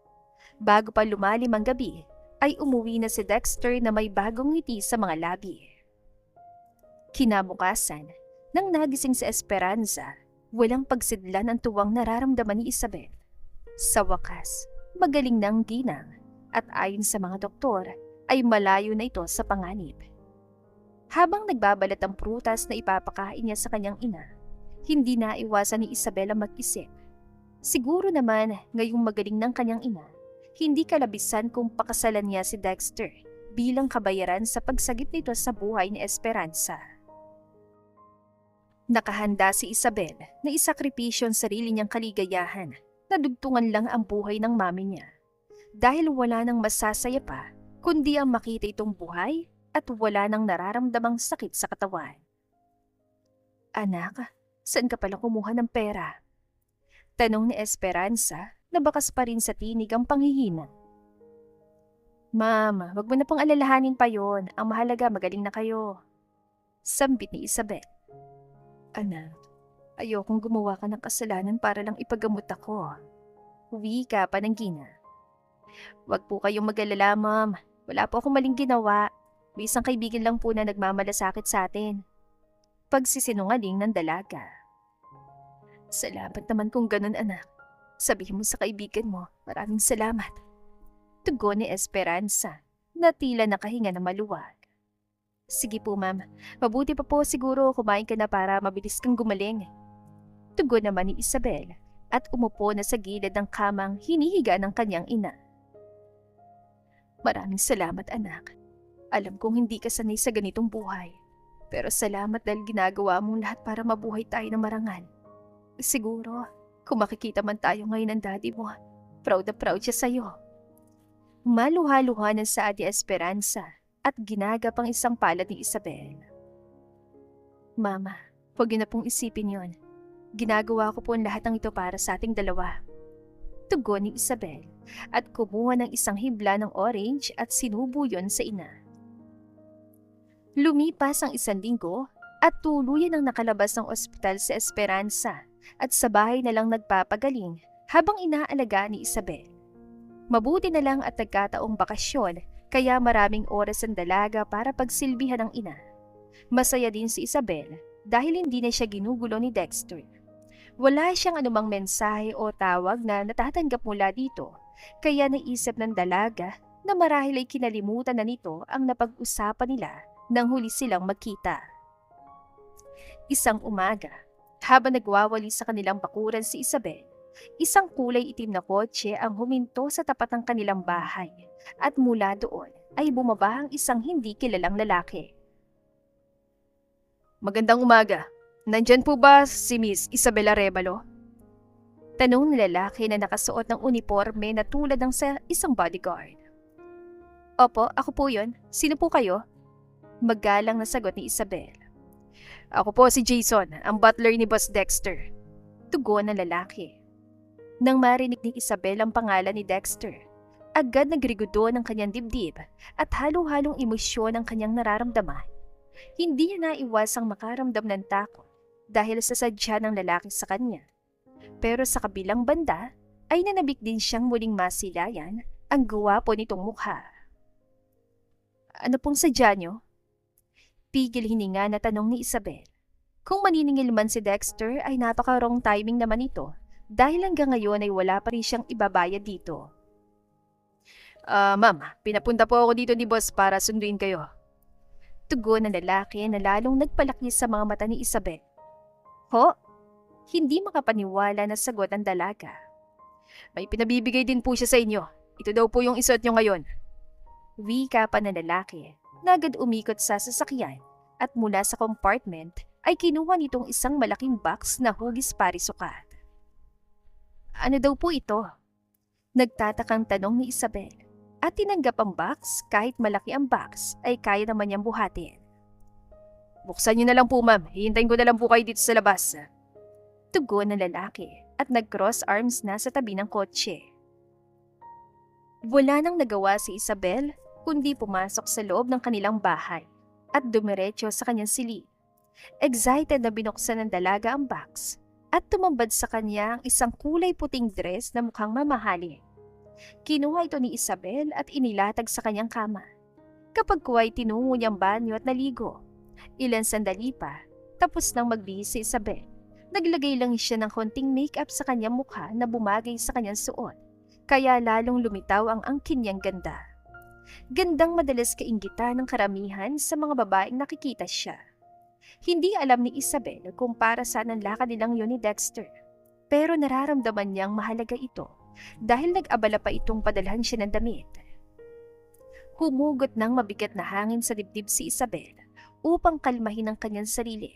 Bago pa lumalim ang gabi, ay umuwi na si Dexter na may bagong ngiti sa mga labi. Kinabukasan, nang nagising si Esperanza, walang pagsidlan ang tuwang nararamdaman ni Isabel. Sa wakas, magaling ng ginang at ayon sa mga doktor ay malayo na ito sa panganib. Habang nagbabalat ang prutas na ipapakain niya sa kanyang ina, hindi na iwasan ni Isabel ang mag-isip. Siguro naman ngayong magaling ng kanyang ina, hindi kalabisan kung pakasalan niya si Dexter bilang kabayaran sa pagsagip nito sa buhay ni Esperanza. Nakahanda si Isabel na isakripisyo ang sarili niyang kaligayahan na dugtungan lang ang buhay ng mami niya. Dahil wala nang masasaya pa kundi ang makita itong buhay at wala nang nararamdamang sakit sa katawan. Anak, saan ka pala kumuha ng pera? Tanong ni Esperanza na bakas pa rin sa tinig ang panghihina. Ma'am, wag mo na pong alalahanin pa yon. Ang mahalaga magaling na kayo. Sambit ni Isabel. Anak, ayokong gumawa ka ng kasalanan para lang ipagamot ako. Wika pa ng gina. Wag po kayong mag-alala, ma'am. Wala po akong maling ginawa. May isang kaibigan lang po na nagmamalasakit sa atin. Pagsisinungaling ng dalaga. Salamat naman kung ganun, anak. Sabihin mo sa kaibigan mo, maraming salamat. Tugon ni Esperanza na tila nakahinga na maluwag. Sige po ma'am, mabuti pa po siguro kumain ka na para mabilis kang gumaling. Tugon naman ni Isabel at umupo na sa gilid ng kamang hinihiga ng kanyang ina. Maraming salamat anak. Alam kong hindi ka sanay sa ganitong buhay. Pero salamat dahil ginagawa mong lahat para mabuhay tayo ng marangal. Siguro, kung makikita man tayo ngayon ng daddy mo, proud na proud siya sa'yo. Maluha-luha ng sa Ate Esperanza at ginagapang isang palad ni Isabel. Mama, huwag niyo na pong isipin yon. Ginagawa ko po ang lahat ng ito para sa ating dalawa. Tugon ni Isabel at kumuha ng isang hibla ng orange at sinubo yon sa ina. Lumipas ang 1 linggo at tuluyan ang nakalabas ng ospital si Esperanza at sa bahay na lang nagpapagaling habang inaalaga ni Isabel. Mabuti na lang at nagkataong bakasyon kaya maraming oras ang dalaga para pagsilbihan ng ina. Masaya din si Isabel dahil hindi na siya ginugulo ni Dexter. Wala siyang anumang mensahe o tawag na natatanggap mula dito kaya naisip ng dalaga na marahil ay kinalimutan na nito ang napag-usapan nila nang huli silang magkita. Isang umaga, habang nagwawali sa kanilang bakuran si Isabel, isang kulay itim na kotse ang huminto sa tapat ng kanilang bahay at mula doon ay bumaba ang isang hindi kilalang lalaki. Magandang umaga. Nandyan po ba si Miss Isabel Arevalo? Tanong ng lalaki na nakasuot ng uniforme na tulad ng sa isang bodyguard. Opo, ako po yun. Sino po kayo? Magalang na sagot ni Isabel. Ako po si Jason, ang butler ni Boss Dexter. Tugon ng lalaki. Nang marinig ni Isabel ang pangalan ni Dexter, agad nagrigudo ng kanyang dibdib at halo-halong emosyon ang kanyang nararamdaman. Hindi niya naiwasang makaramdam ng takot dahil sa sadya ng lalaki sa kanya. Pero sa kabilang banda ay nanabik din siyang muling masilayan ang gwapo nitong mukha. Ano pong sadya niyo? Pigil hininga na tanong ni Isabel. Kung maniningil man si Dexter ay napaka-wrong timing naman ito dahil hanggang ngayon ay wala pa rin siyang ibabayad dito. Ma'am, pinapunta po ako dito ni boss para sunduin kayo. Tugon ng lalaki na lalong nagpalaki sa mga mata ni Isabel. Ho? Hindi makapaniwala na sagot ang dalaga. May pinabibigay din po siya sa inyo. Ito daw po yung isuot nyo ngayon. Wika pa ng lalaki na agad umikot sa sasakyan at mula sa compartment ay kinuha nitong isang malaking box na hugis parisukat. Ano daw po ito? Nagtatakang tanong ni Isabel at tinanggap ang box kahit malaki ang box ay kaya naman niyang buhatin. Buksan niyo na lang po ma'am, hihintayin ko na lang po kayo dito sa labas. Tugon ng lalaki at nag-cross arms na sa tabi ng kotse. Wala nang nagawa si Isabel kundi pumasok sa loob ng kanilang bahay at dumiretso sa kanyang silid. Excited na binuksan ng dalaga ang box at tumambad sa kanya ang isang kulay puting dress na mukhang mamahalin. Kinuha ito ni Isabel at inilatag sa kanyang kama. Kapag kuwa'y tinungo niyang banyo at naligo. Ilang sandali pa, tapos nang magbihis si Isabel. Naglagay lang siya ng konting makeup sa kanyang mukha na bumagay sa kanyang suot, kaya lalong lumitaw ang angkin niyang ganda. Gandang madalas kainggitan ng karamihan sa mga babaeng nakikita siya. Hindi alam ni Isabel kung para saan ang lakad nilang yun ni Dexter, pero nararamdaman niyang mahalaga ito dahil nag-abala pa itong padalhan siya ng damit. Humugot ng mabigat na hangin sa dibdib si Isabel upang kalmahin ang kanyang sarili.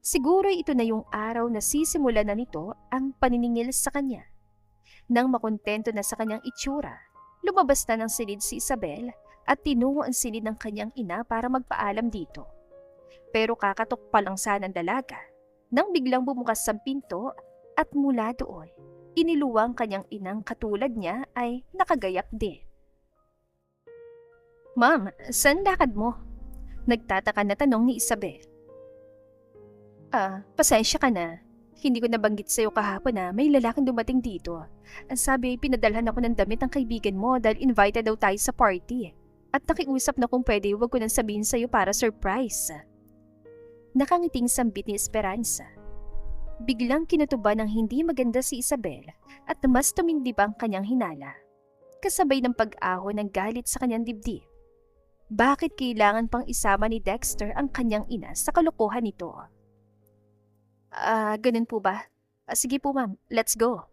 Siguro ito na yung araw na sisimulan na nito ang paniningil sa kanya. Nang makontento na sa kanyang itsura, lumabas na ng silid si Isabel at tinungo ang silid ng kanyang ina para magpaalam dito. Pero kakatok pa lang sana ng dalaga nang biglang bumukas ang pinto at mula doon, iniluwang kanyang inang katulad niya ay nakagayak din. Ma'am, saan lakad mo? Nagtataka na tanong ni Isabel. Pasensya ka na. Hindi ko nabanggit sa'yo kahapon na may lalaking dumating dito. Ang sabi ay pinadalhan ako ng damit ng kaibigan mo dahil invited daw tayo sa party. At nakiusap na kung pwede huwag ko nang sabihin sa'yo para surprise. Nakangiting sambit ni Esperanza. Biglang kinutuba ng hindi maganda si Isabel at mas tumindib ang kanyang hinala. Kasabay ng pag-ahon ng galit sa kanyang dibdib. Bakit kailangan pang isama ni Dexter ang kanyang ina sa kalokohan nito? Ganun po ba? Sige po ma'am, let's go.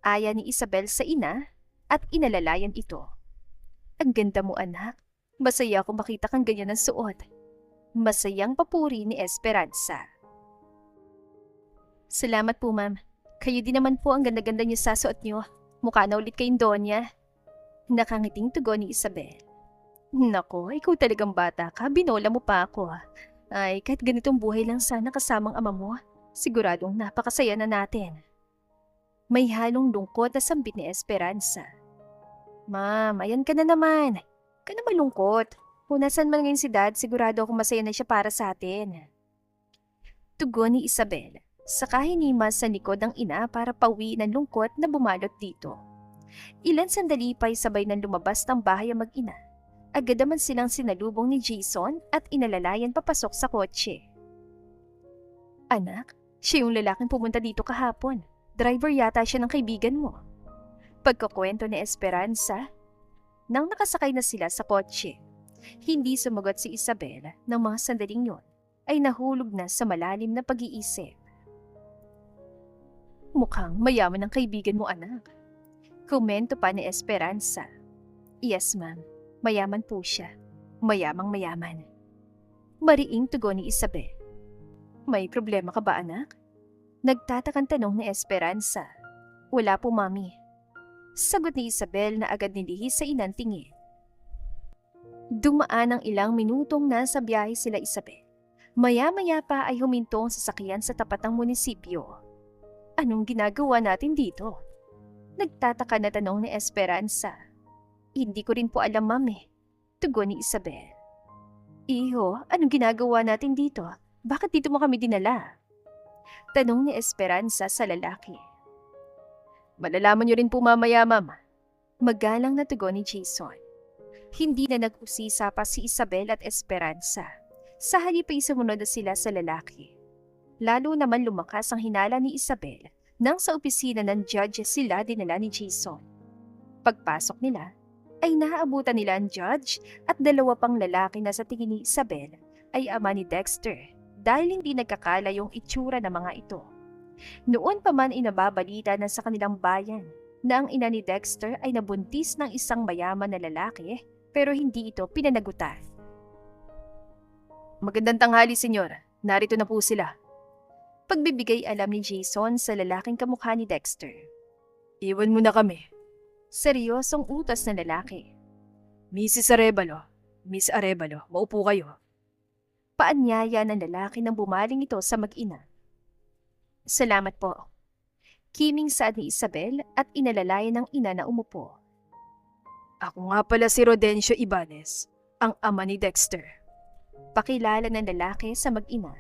Aya ni Isabel sa ina at inalalayan ito. Ang ganda mo anak. Masaya ako makita kang ganyan ang suot. Masayang papuri ni Esperanza. Salamat po ma'am. Kayo din naman po ang ganda-ganda niyo sa suot niyo. Mukha na ulit kayong Donya. Nakangiting tugon ni Isabel. Nako, ikaw talagang bata ka. Binola mo pa ako. Ay, kahit ganitong buhay lang sana kasamang ama mo, siguradong napakasaya na natin. May halong lungkot na sambit ni Esperanza. Ma'am, ayan ka na naman. Ka na malungkot. Kung nasan man ngayon si Dad, sigurado akong masaya na siya para sa atin. Tugon ni Isabel, saka hinimas sa likod ng ina para pauwi ng lungkot na bumalot dito. Ilan sandali pa'y sabay nang lumabas ng bahay ang mag-ina. Agad naman silang sinalubong ni Jason at inalalayan papasok sa kotse. Anak, siya yung lalaking pumunta dito kahapon. Driver yata siya ng kaibigan mo. Pagkakwento ni Esperanza, nang nakasakay na sila sa kotse, hindi sumagot si Isabel ng mga sandaling yon ay nahulog na sa malalim na pag-iisip. Mukhang mayaman ang kaibigan mo anak. Komento pa ni Esperanza. Yes ma'am. Mayaman po siya. Mayamang mayaman. Mariing tugon ni Isabel. May problema ka ba anak? Nagtatakang tanong ni Esperanza. Wala po mami. Sagot ni Isabel na agad nilihis sa inang tingin. Dumaan ang ilang minutong nasa biyahe sila Isabel. Maya-maya pa ay humintong sasakyan sa tapat ng munisipyo. Anong ginagawa natin dito? Nagtataka na tanong ni Esperanza. Hindi ko rin po alam, ma'am eh. Tugon ni Isabel. Iho, anong ginagawa natin dito? Bakit dito mo kami dinala? Tanong ni Esperanza sa lalaki. Malalaman niyo rin po mamaya, ma'am. Magalang na tugon ni Jason. Hindi na nag-usisa pa si Isabel at Esperanza. Sa halip ay sumunod na sila sa lalaki. Lalo naman lumakas ang hinala ni Isabel nang sa opisina ng judge sila dinala ni Jason. Pagpasok nila, ay naaabutan nila ang judge at dalawa pang lalaki na sa tingin ni Isabel ay ama ni Dexter dahil hindi nagkakala yung itsura ng mga ito. Noon pa man inababalita na sa kanilang bayan na ang ina ni Dexter ay nabuntis ng isang mayaman na lalaki pero hindi ito pinanagutan. Magandang tanghali, senyor. Narito na po sila. Pagbibigay alam ni Jason sa lalaking kamukha ni Dexter. Iwan mo na kami. Seryosong utos ng lalaki. Mrs. Arevalo, Miss Arevalo, maupo kayo. Paanyaya ng lalaki nang bumaling ito sa mag-ina. Salamat po. Kiming saad ni Isabel at inalalayan ng ina na umupo. Ako nga pala si Rodencio Ibanez, ang ama ni Dexter. Pakilala ng lalaki sa mag-ina.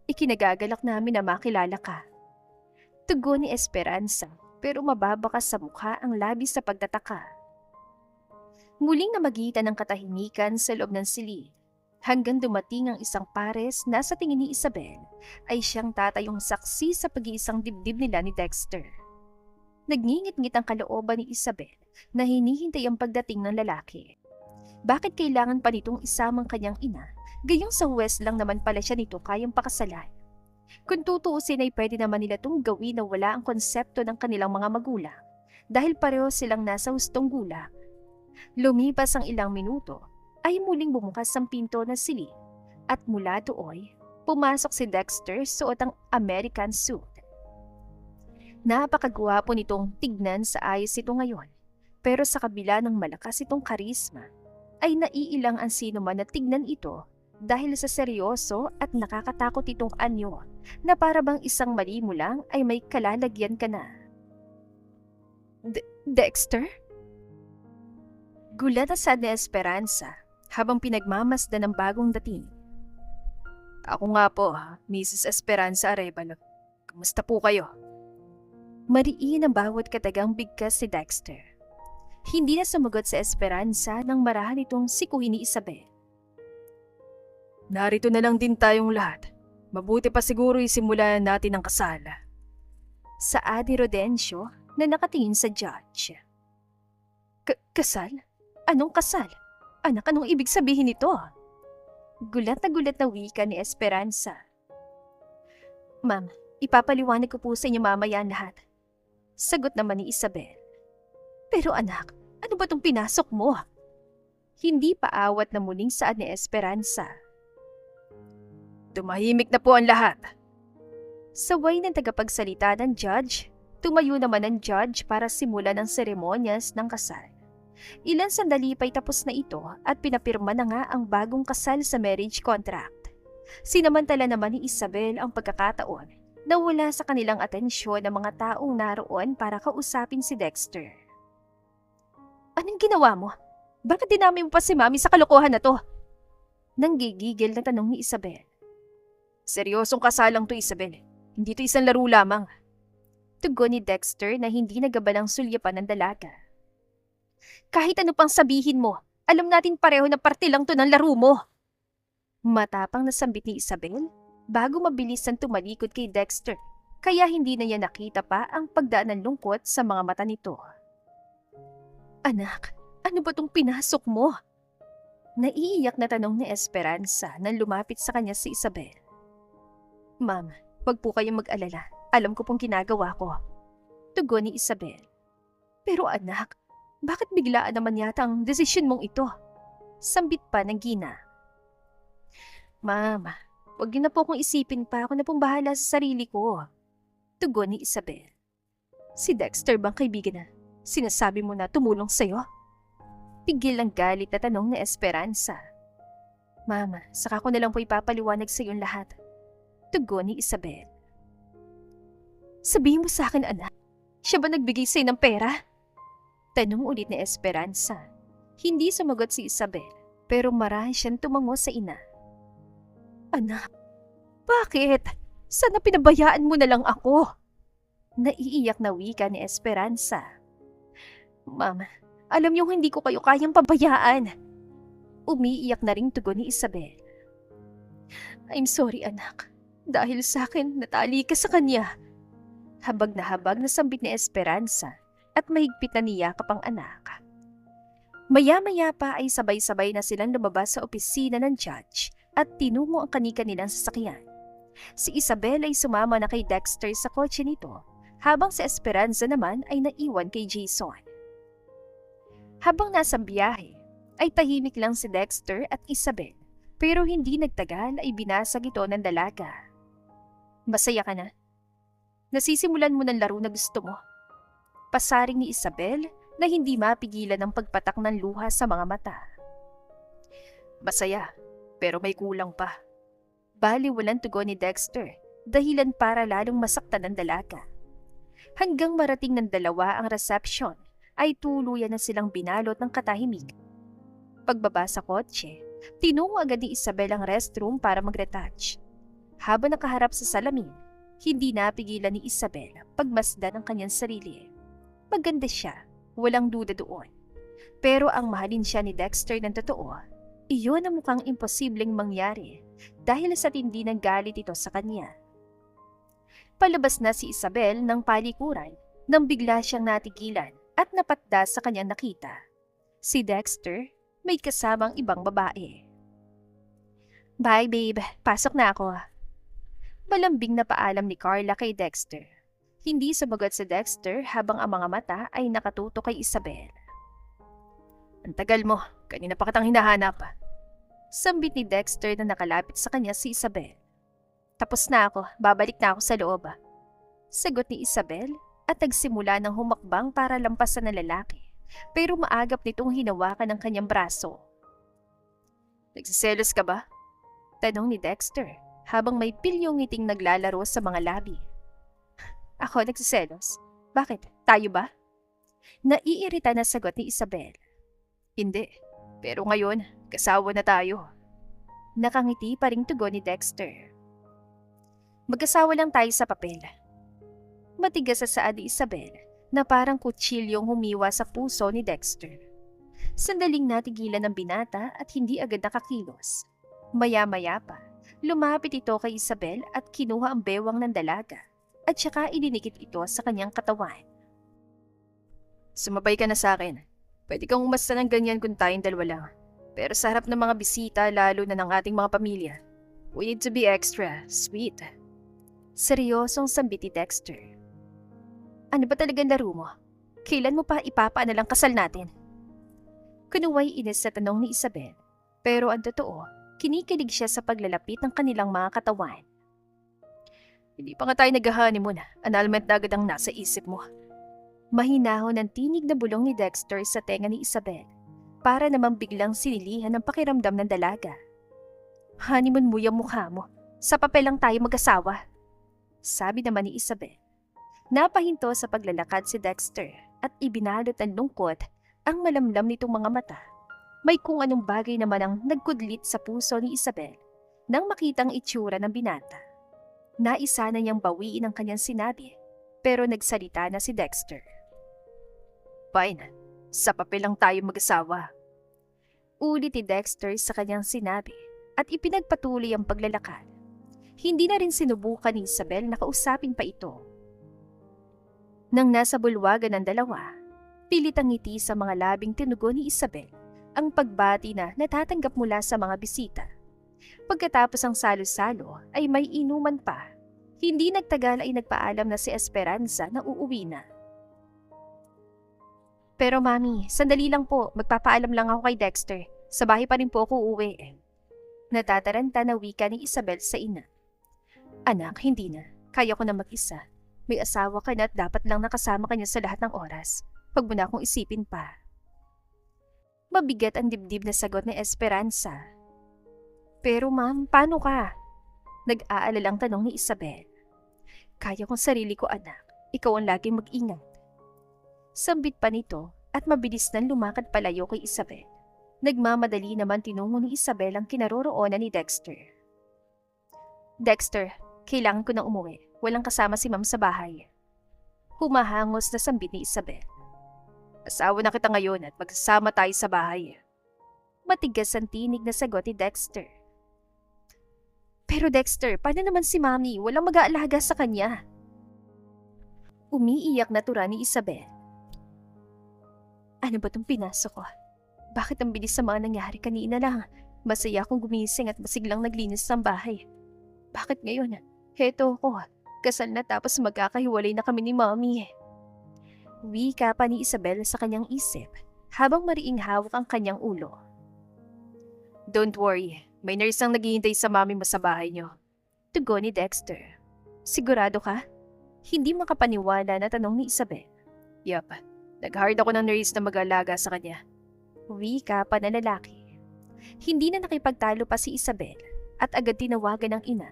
Ikinagagalak namin na makilala ka. Tugon ni Esperanza. Pero mababakas sa mukha ang labis sa pagtataka. Muling namagitan ng katahimikan sa loob ng silid hanggang dumating ang isang pares na sa tingin ni Isabel ay siyang tatayong saksi sa pag-iisang dibdib nila ni Dexter. Nagngingit-ngit ang kalooban ni Isabel na hinihintay ang pagdating ng lalaki. Bakit kailangan pa nitong isamang kanyang ina? Gayong sa huwes lang naman pala siya nito kayang pakasalan. Kung tutuusin ay pwede naman nila itong gawin na wala ang konsepto ng kanilang mga magulang dahil pareho silang nasa hustong gulang. Lumipas ang ilang minuto ay muling bumukas ang pinto ng silid at mula doon pumasok si Dexter suot ang American suit. Napakagwapo nitong tignan sa ayos ito ngayon pero sa kabila ng malakas itong karisma ay naiilang ang sino man na tignan ito dahil sa seryoso at nakakatakot itong anyo na para bang isang mali mo lang ay may kalalagyan ka na. Dexter? Gulat na sad ni Esperanza habang pinagmamasdan ng bagong dating. Ako nga po, Mrs. Esperanza Arevalo. Kamusta po kayo? Mariin ang bawat katagang bigkas si Dexter. Hindi na sumagot sa Esperanza nang marahan itong sikuhin ni Isabel. Narito na lang din tayong lahat. Mabuti pa siguro isimulan natin ang kasal. Saad ni Rodencio na nakatingin sa judge. Kasal? Anong kasal? Anak, anong ibig sabihin nito? Gulat na wika ni Esperanza. Ma'am, ipapaliwanag ko po sa inyo mamaya ang lahat. Sagot naman ni Isabel. Pero anak, ano ba tong pinasok mo? Hindi pa awat na muling saad ni Esperanza. Tumahimik na po ang lahat. Saway ng tagapagsalita ng judge, tumayo naman ang judge para simulan ang seremonyas ng kasal. Ilang sandali pa'y tapos na ito at pinapirma na nga ang bagong kasal sa marriage contract. Sinamantala naman ni Isabel ang pagkakataon na wala sa kanilang atensyon ng mga taong naroon para kausapin si Dexter. Anong ginawa mo? Bakit dinami mo pa si Mami sa kalokohan na to? Nanggigigil na tanong ni Isabel. Seryosong kasalang to, Isabel. Hindi to isang laro lamang. Tugon ni Dexter na hindi nagabalang sulyapan ng dalaga. Kahit ano pang sabihin mo, alam natin pareho na parte lang to ng laro mo. Matapang na sambit ni Isabel bago mabilisan tumalikod kay Dexter, kaya hindi na niya nakita pa ang pagdaan ng lungkot sa mga mata nito. Anak, ano ba tong pinasok mo? Naiiyak na tanong ni Esperanza nang lumapit sa kanya si Isabel. Ma'am, wag po kayong mag-alala. Alam ko pong ginagawa ko. Tugon ni Isabel. Pero anak, bakit biglaan naman yata ang desisyon mong ito? Sambit pa ng Gina. Mama, wag niyo na po akong isipin pa. Ako na pong bahala sa sarili ko. Tugon ni Isabel. Si Dexter bang kaibigan na? Sinasabi mo na tumulong sa'yo? Pigil ang galit na tanong ni Esperanza. Mama, saka ko na lang po ipapaliwanag sa iyong lahat. Tugon ni Isabel. Sabihin mo sa akin, anak, siya ba nagbigay sa'yo ng pera? Tanong ulit ni Esperanza. Hindi sumagot si Isabel, pero marahan siyang tumango sa ina. Anak, bakit? Sana pinabayaan mo na lang ako. Naiiyak na wika ni Esperanza. Mama, alam niyo hindi ko kayo kayang pabayaan. Umiiyak na ring tugon ni Isabel. I'm sorry, anak. Dahil sa akin, natali ka sa kanya. Habag na sambit ni Esperanza at mahigpit na niyakap ang anak. Maya-maya pa ay sabay-sabay na silang lumabas sa opisina ng judge at tinungo ang kani-kanilang sasakyan. Si Isabel ay sumama na kay Dexter sa kotse nito, habang si Esperanza naman ay naiwan kay Jason. Habang nasa biyahe, ay tahimik lang si Dexter at Isabel, pero hindi nagtagal ay binasag ito ng dalaga. Masaya ka na? Nasisimulan mo ng laro na gusto mo. Pasaring ni Isabel na hindi mapigilan ang pagpatak ng luha sa mga mata. Masaya, pero may kulang pa. Baliwalang tugon ni Dexter, dahilan para lalong masaktan ng dalaga. Hanggang marating ng dalawa ang reception, ay tuluyan na silang binalot ng katahimik. Pagbaba sa kotse, tinungo agad ni Isabel ang restroom para mag-retouch. Habang nakaharap sa salamin, hindi napigilan ni Isabel pagmasdan ang kanyang sarili. Maganda siya, walang duda doon. Pero ang mahalin siya ni Dexter ng totoo, iyon ang mukhang imposibleng mangyari dahil sa tindi ng galit ito sa kanya. Palabas na si Isabel ng palikuran nang bigla siyang natigilan at napatda sa kanyang nakita. Si Dexter may kasamang ibang babae. Bye babe, pasok na ako. Malambing na paalam ni Carla kay Dexter. Hindi sumagot si Dexter habang ang mga mata ay nakatutok kay Isabel. Ang tagal mo, kanina pa kitang hinahanap. Sambit ni Dexter na nakalapit sa kanya si Isabel. Tapos na ako, babalik na ako sa loob. Sagot ni Isabel at nagsimula ng humakbang para lampasan ng lalaki, pero maagap nitong hinawakan ng kanyang braso. Nagsiselos ka ba? Tanong ni Dexter habang may pilyong ngiting naglalaro sa mga labi. Ako nagsiselos? Bakit? Tayo ba? Naiirita na sagot ni Isabel. Hindi, pero ngayon, kasawa na tayo. Nakangiti pa ring tugon ni Dexter. Mag-asawa lang tayo sa papel. Matigas sa saad ni Isabel na parang kutsilyong humiwa sa puso ni Dexter. Sandaling natigilan ng binata at hindi agad nakakilos. Maya-maya pa, lumapit ito kay Isabel at kinuha ang bewang ng dalaga at saka ilinikit ito sa kanyang katawan. Sumabay ka na sa akin. Pwede kang umasta ng ganyan kung tayong dalawa lang. Pero sa harap ng mga bisita, lalo na ng ating mga pamilya, we need to be extra sweet. Seryosong sambit ni Dexter. Ano ba talagang laro mo? Kailan mo pa ipapaanalang kasal natin? Kunuway inis sa tanong ni Isabel. Pero ang totoo, kinikilig siya sa paglalapit ng kanilang mga katawan. Hindi pa nga tayo nag-honeymoon, annulment na agad ang nasa isip mo. Mahinahon ang tinig na bulong ni Dexter sa tenga ni Isabel para namang biglang sinilihan ang pakiramdam ng dalaga. Honeymoon mo yung mukha mo. Sa papel lang tayo mag-asawa. Sabi naman ni Isabel. Napahinto sa paglalakad si Dexter at ibinalot ang lungkot ang malamlam nitong mga mata. May kung anong bagay naman ang nagkudlit sa puso ni Isabel nang makitang itsura ng binata. Naisa na niyang bawiin ang kanyang sinabi, pero nagsalita na si Dexter. Fine, sa papel lang tayo mag-asawa. Ulit ni Dexter sa kanyang sinabi at ipinagpatuloy ang paglalakad. Hindi na rin sinubukan ni Isabel na kausapin pa ito. Nang nasa bulwagan ng dalawa, pilit ang ngiti sa mga labing tinugon ni Isabel ang pagbati na natatanggap mula sa mga bisita. Pagkatapos ang salo-salo ay may inuman pa. Hindi nagtagal ay nagpaalam na si Esperanza na uuwi na. Pero mami, sandali lang po, magpapaalam lang ako kay Dexter. Sa bahay pa rin po ako uuwi. Natataranta na wika ni Isabel sa ina. Anak, hindi na. Kaya ko na mag-isa. May asawa ka na at dapat lang nakasama ka niya sa lahat ng oras. Huwag mo na akong isipin pa. Mabigat ang dibdib na sagot ni Esperanza. Pero ma'am, paano ka? Nag-aalalang tanong ni Isabel. Kaya kong sarili ko anak, ikaw ang laging mag-ingat. Sambit pa nito at mabilis nang lumakad palayo kay Isabel. Nagmamadali naman tinungo ni Isabel ang kinaroroonan ni Dexter. Dexter, kailangan ko nang umuwi. Walang kasama si ma'am sa bahay. Humahangos na sambit ni Isabel. Asawa na kita ngayon at magsasama tayo sa bahay. Matigas ang tinig na sagot ni Dexter. Pero Dexter, paano naman si Mami? Walang mag-aalaga sa kanya. Umiiyak na tura ni Isabel. Ano ba itong pinasok ko? Bakit ang bilis sa mga nangyari kanina lang? Masaya akong gumising at masiglang naglinis ng bahay. Bakit ngayon? Heto ako. Kasal na tapos magkakahiwalay na kami ni Mami. Wika pa ni Isabel sa kanyang isip habang mariing hawak ang kanyang ulo. Don't worry, may nurse ang naghihintay sa mami mo sa bahay niyo. Tugon ni Dexter. Sigurado ka? Hindi makapaniwala na tanong ni Isabel. Yup, nag-hire ako ng nurse na mag-alaga sa kanya. Wika pa na lalaki. Hindi na nakipagtalo pa si Isabel at agad tinawagan ng ina.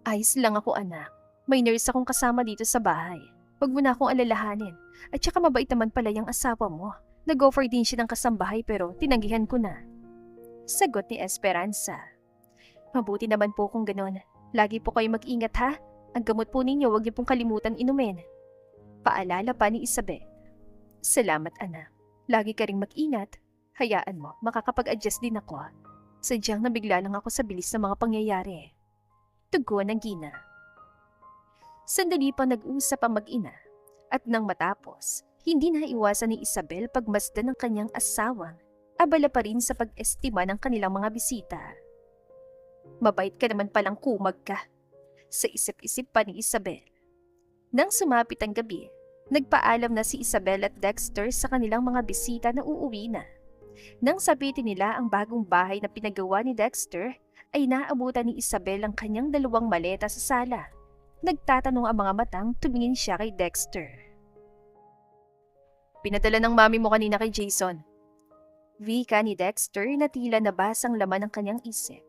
Ayos lang ako anak, may nurse akong kasama dito sa bahay. Huwag mo na akong alalahanin. At saka mabait naman pala yung asawa mo. Nag-offer din siya ng kasambahay pero tinanggihan ko na. Sagot ni Esperanza. Mabuti naman po kung ganon. Lagi po kayo mag-ingat ha. Ang gamot po ninyo huwag niyo pong kalimutan inumin. Paalala pa ni Isabel. Salamat anak. Lagi ka ring mag-ingat. Hayaan mo, makakapag-adjust din ako. Sadyang nabigla lang ako sa bilis ng mga pangyayari. Tugon ng Gina. Sandali pa nag-usap ang mag-ina at nang matapos, hindi na iwasan ni Isabel pagmasdan ng kanyang asawang abala pa rin sa pag-estima ng kanilang mga bisita. Mabait ka naman palang kumag ka, sa isip-isip pa ni Isabel. Nang sumapit ang gabi, nagpaalam na si Isabel at Dexter sa kanilang mga bisita na uuwi na. Nang sabitin nila ang bagong bahay na pinagawa ni Dexter, ay naabutan ni Isabel ang kanyang 2 maleta sa sala. Nagtatanong ang mga matang tumingin siya kay Dexter. Pinadala ng mami mo kanina kay Jason. Wika ni Dexter na tila nabasang laman ng kanyang isip.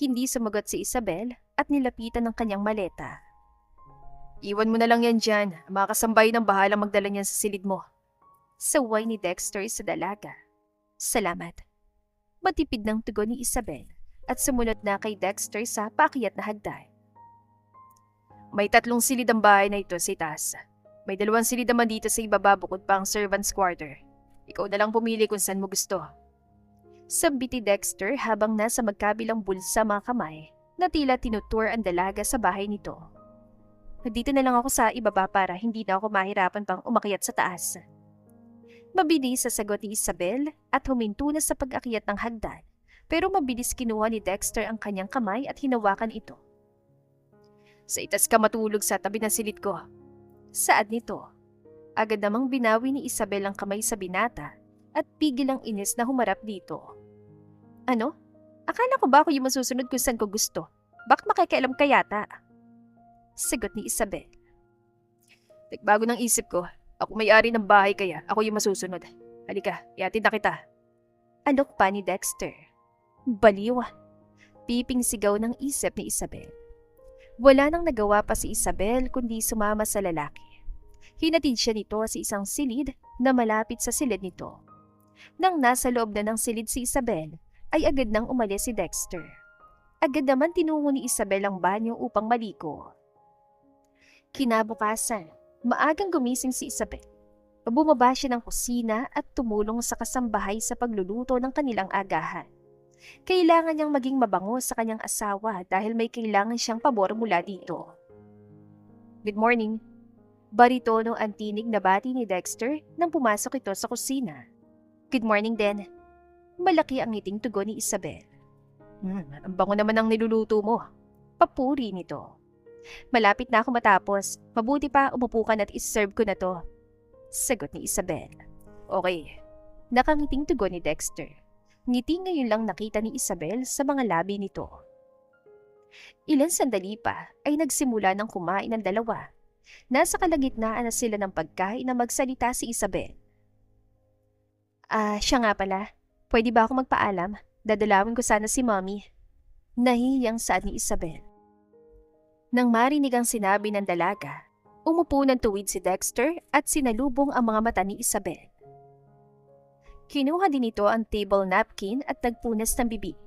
Hindi sumagot si Isabel at nilapitan ng kanyang maleta. Iwan mo na lang yan dyan. Mga kasambay ng bahalang magdala niyan sa silid mo. Saway ni Dexter sa dalaga. Salamat. Matipid ng tugon ni Isabel at sumunod na kay Dexter sa paakyat na hagdan. May 3 silid ang bahay na ito sa itaas. May 2 silid naman dito sa ibaba bukod pa ang servant's quarter. Ikaw na lang pumili kung saan mo gusto. Sambit ni Dexter habang nasa magkabilang bulsa mga kamay na tila tinutour ang dalaga sa bahay nito. Dito na lang ako sa ibaba para hindi na ako mahirapan pang umakyat sa taas. Mabilis sa sagot ni Isabel at huminto na sa pag-akyat ng hagdan, pero mabilis kinuha ni Dexter ang kanyang kamay at hinawakan ito. Sa itas ka matulog sa tabi ng silid ko. Saad nito. Agad namang binawi ni Isabel ang kamay sa binata at pigil ang inis na humarap dito. Ano? Akala ko ba ako yung masusunod kung saan ko gusto? Bakit makikialam ka yata? Sagot ni Isabel. Nagbago ng isip ko. Ako may-ari ng bahay kaya ako yung masusunod. Halika, ihatid na kita. Alok pa ni Dexter. Baliw. Piping sigaw ng isip ni Isabel. Wala nang nagawa pa si Isabel kundi sumama sa lalaki. Hinatid siya nito sa isang silid na malapit sa silid nito. Nang nasa loob na ng silid si Isabel, ay agad nang umalis si Dexter. Agad naman tinungo ni Isabel ang banyo upang maliko. Kinabukasan, maagang gumising si Isabel. Bumaba siya ng kusina at tumulong sa kasambahay sa pagluluto ng kanilang agahan. Kailangan niyang maging mabango sa kanyang asawa dahil may kailangan siyang pabor mula dito. Good morning. Baritono ang tinig na bati ni Dexter nang pumasok ito sa kusina. Good morning din. Malaki ang ngiting tugon ni Isabel. Ang bango naman ang niluluto mo. Papuri nito. Malapit na ako matapos. Mabuti pa umupo ka at iserve ko na to. Sagot ni Isabel. Okay. Nakangiting tugon ni Dexter. Ngiti ngayon lang nakita ni Isabel sa mga labi nito. Ilan sandali pa ay nagsimula ng kumain ng dalawa. Nasa kalagitnaan na sila ng pagkain na magsalita si Isabel. Siya nga pala. Pwede ba ako magpaalam? Dadalawin ko sana si Mommy. Nahihiyang saad ni Isabel. Nang marinig ang sinabi ng dalaga, umupo ng tuwid si Dexter at sinalubong ang mga mata ni Isabel. Kinuha din ito ang table napkin at nagpunas ng bibig.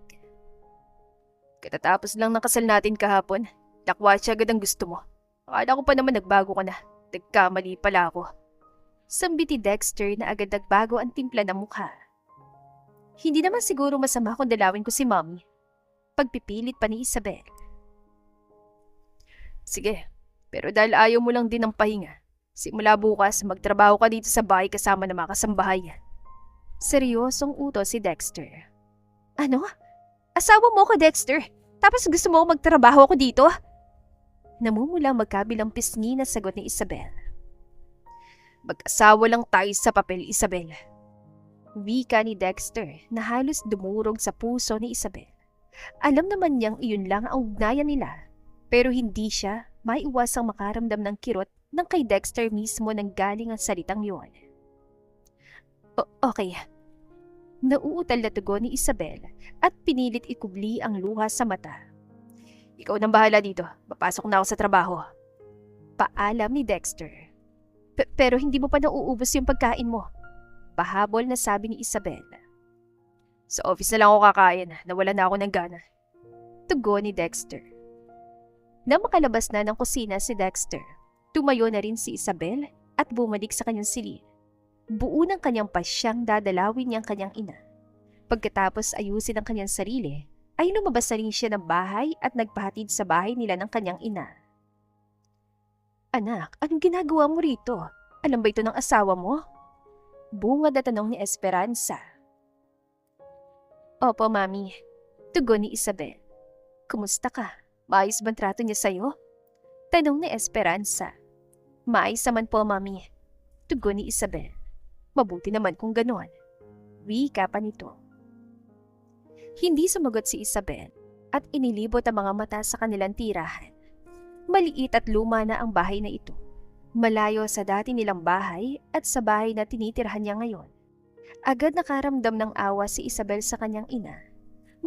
Katatapos lang ng kasal natin kahapon, lakwatsa agad ang gusto mo. Akala ko pa naman nagbago ka na. Nagkamali pala ako. Sambiti Dexter na agad nagbago ang timpla ng mukha. Hindi naman siguro masama kung dalawin ko si Mommy. Pagpipilit pa ni Isabel. Sige, pero dahil ayaw mo lang din ng pahinga, simula bukas magtrabaho ka dito sa bahay kasama ng mga kasambahay. Seryosong utos si Dexter. Ano? Asawa mo ko, Dexter? Tapos gusto mo magtrabaho ako dito? Namumulang magkabilang pisngi na sagot ni Isabel. Mag-asawa lang tayo sa papel, Isabel. Wika ni Dexter na halos dumurog sa puso ni Isabel. Alam naman niyang iyon lang ang ugnayan nila, pero hindi siya maiwasang makaramdam ng kirot nang kay Dexter mismo nang galing ang salitang yon. Okay. Nauutal na tugon ni Isabel at pinilit ikubli ang luha sa mata. Ikaw nang bahala dito. Papasok na ako sa trabaho. Paalam ni Dexter. Pero hindi mo pa nauubos yung pagkain mo. Pahabol na sabi ni Isabel. Sa office na lang ako kakain. Nawala na ako ng gana. Tugon ni Dexter. Nang makalabas na ng kusina si Dexter, tumayo na rin si Isabel at bumalik sa kanyang silid. Buo ng kanyang pasyang dadalawin niya ang kanyang ina. Pagkatapos ayusin ang kanyang sarili, ay lumabas na rin siya ng bahay at nagpahatid sa bahay nila ng kanyang ina. Anak, anong ginagawa mo rito? Alam ba ito ng asawa mo? Bungad na tanong ni Esperanza. Opo, Mami. Tugon ni Isabel. Kumusta ka? Maayos bang trato niya sa'yo? Tanong ni Esperanza. Maayos naman po, Mami. Tugon ni Isabel. Mabuti naman kung gano'n. Wika pa nito. Hindi sumagot si Isabel at inilibot ang mga mata sa kanilang tirahan. Maliit at luma na ang bahay na ito. Malayo sa dati nilang bahay at sa bahay na tinitirhan niya ngayon. Agad nakaramdam ng awa si Isabel sa kanyang ina.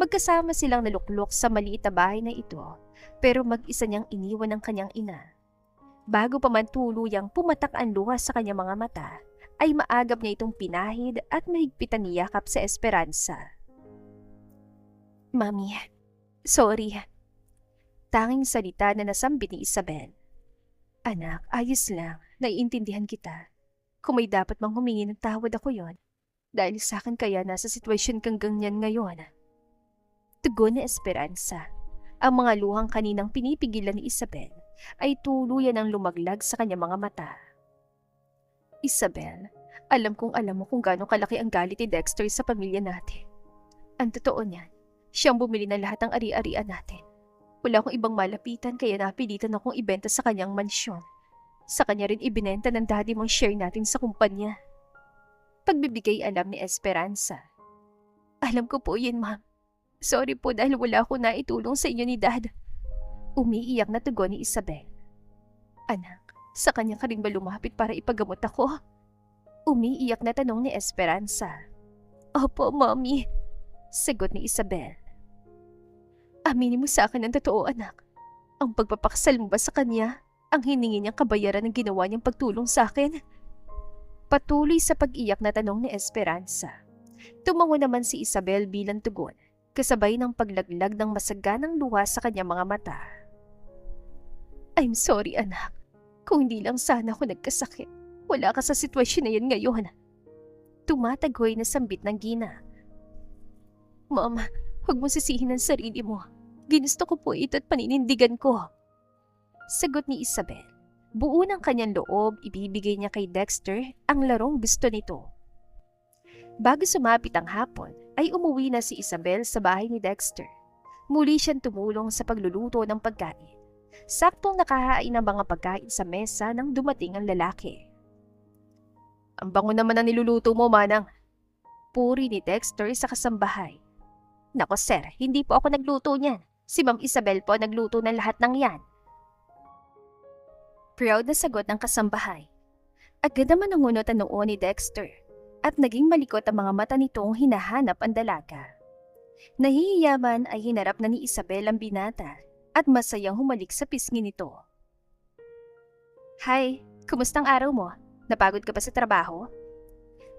Magkasama silang naluklok sa maliit na bahay na ito, pero mag-isa niyang iniwan ang kanyang ina. Bago pa man tuluyang pumatak ang luha sa kanyang mga mata, ay maagap niya itong pinahid at mahigpitan niyakap sa Esperanza. Mami, sorry. Tanging salita na nasambit ni Isabel. Anak, ayos lang. Naiintindihan kita. Kung may dapat mang humingi ng tawad ako yon, dahil sa akin kaya nasa sitwasyon kang ganyan ngayon. Tugon ni Esperanza. Ang mga luhang kaninang pinipigilan ni Isabel ay tuluyan ang lumaglag sa kanyang mga mata. Isabel, Alam mo kung gaano kalaki ang galit ni Dexter sa pamilya natin. Ang totoo niyan, siyang bumili ng lahat ng ari-arian natin. Wala akong ibang malapitan kaya napilitan akong ibenta sa kanyang mansyon. Sa kanya rin ibinenta ng daddy mong share natin sa kumpanya. Pagbibigay alam ni Esperanza. Alam ko po yun, ma'am. Sorry po dahil wala ako naitulong sa inyo ni Dad. Umiiyak na tugon ni Isabel. Anak, sa kanya ka rin ba lumapit para ipagamot ako? Umiiyak na tanong ni Esperanza. Opo, Mommy. Sagot ni Isabel. Aminin mo sa akin ang totoo, anak. Ang pagpapakasal mo ba sa kanya ang hiningi niyang kabayaran ng ginawa niyang pagtulong sa akin? Patuloy sa pag-iyak na tanong ni Esperanza. Tumango naman si Isabel bilang tugon, kasabay ng paglaglag ng masaganang luha sa kanyang mga mata. I'm sorry, anak. Kung hindi lang sana ako nagkasakit, wala ka sa sitwasyon na yan ngayon. Tumatagoy na sambit ng Gina. Mom, huwag mo sisihin ang sarili mo. Ginusto ko po ito at paninindigan ko. Sagot ni Isabel. Buo ng kanyang loob, ibibigay niya kay Dexter ang larong gusto nito. Bago sumapit ang hapon, ay umuwi na si Isabel sa bahay ni Dexter. Muli siyang tumulong sa pagluluto ng pagkain. Saktong nakahain ang mga pagkain sa mesa nang dumating ang lalaki. Ang bango naman ang niluluto mo, Manang. Puri ni Dexter sa kasambahay. Nako sir, hindi po ako nagluto niyan. Si Ma'am Isabel po nagluto ng lahat ng yan. Proud na sagot ng kasambahay. Agad naman nangunot ang noo ni Dexter at naging malikot ang mga mata nitong hinahanap ang dalaga. Nahihiyaman ay hinarap na ni Isabel ang binata at masayang humalik sa pisngi nito. Hi, kumustang araw mo? Napagod ka ba sa trabaho?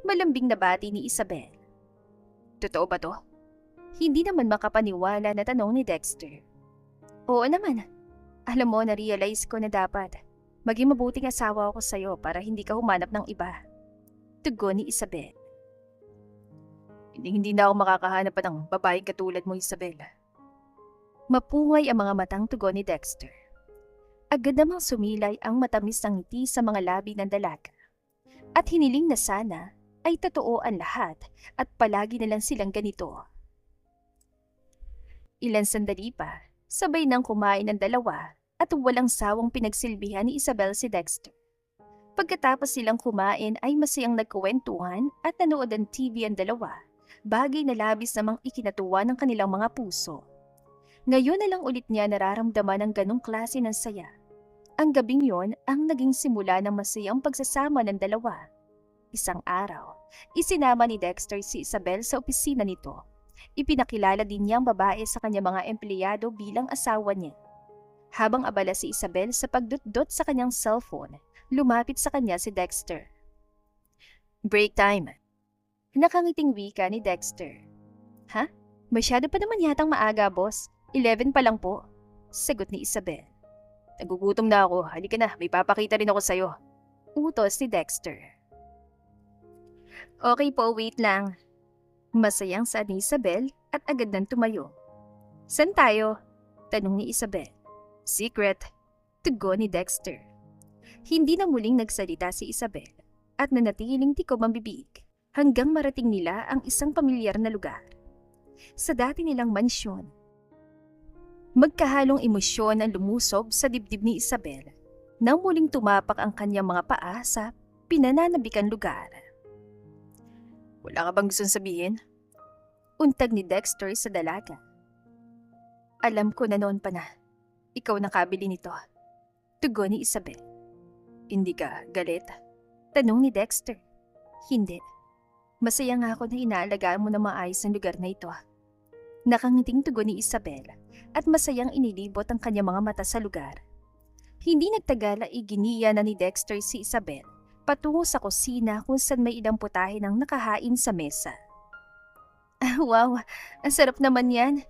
Malambing na bati ni Isabel. Totoo ba to? Hindi naman makapaniwala na tanong ni Dexter. Oo naman. Alam mo, na-realize ko na dapat maging mabuting asawa ako sa'yo para hindi ka humanap ng iba. Tugon ni Isabel. Hindi na ako makakahanap pa ng babaeng katulad mo, Isabel. Mapungay ang mga matang tugon ni Dexter. Agad namang sumilay ang matamis ng ngiti sa mga labi ng dalaga. At hiniling na sana ay totoo ang lahat at palagi na lang silang ganito. Ilan sandali pa, sabay nang kumain ng dalawa at walang sawang pinagsilbihan ni Isabel si Dexter. Pagkatapos silang kumain ay masayang nagkwentuhan at nanood ng TV ang dalawa, bagay na labis namang ikinatuwa ng kanilang mga puso. Ngayon na lang ulit niya nararamdaman ang ganong klase ng saya. Ang gabing yon ang naging simula ng masayang pagsasama ng dalawa. Isang araw, isinama ni Dexter si Isabel sa opisina nito. Ipinakilala din niya ang babae sa kanyang mga empleyado bilang asawa niya. Habang abala si Isabel sa pagdutdot sa kanyang cellphone, lumapit sa kanya si Dexter. Break time. Nakangiting wika ni Dexter. Ha? Masyado pa naman yatang maaga, boss. 11 pa lang po. Sagot ni Isabel. Nagugutom na ako. Halika na, may papakita rin ako sa'yo. Utos ni Dexter. Okay po, wait lang. Masayang saad ni Isabel at agad nang tumayo. San tayo? Tanong ni Isabel. Secret. Tugon ni Dexter. Hindi na muling nagsalita si Isabel at nanatiling tikom ang bibig hanggang marating nila ang isang pamilyar na lugar. Sa dati nilang mansyon. Magkahalong emosyon ang lumusob sa dibdib ni Isabel nang muling tumapak ang kanyang mga paa sa pinananabikang lugar. Wala ka bang gustong sabihin? Untag ni Dexter sa dalaga. Alam ko na noon pa na. Ikaw nakabili nito. Tugon ni Isabel. Hindi ka galit? Tanong ni Dexter. Hindi. Masaya nga ako na inaalagaan mo na maayos ang lugar na ito. Nakangiting tugon ni Isabel at masayang inilibot ang kanyang mga mata sa lugar. Hindi nagtagal ay giniya na ni Dexter si Isabel patungo sa kusina kung saan may ilang putahe ng nakahain sa mesa. Wow, ang sarap naman yan.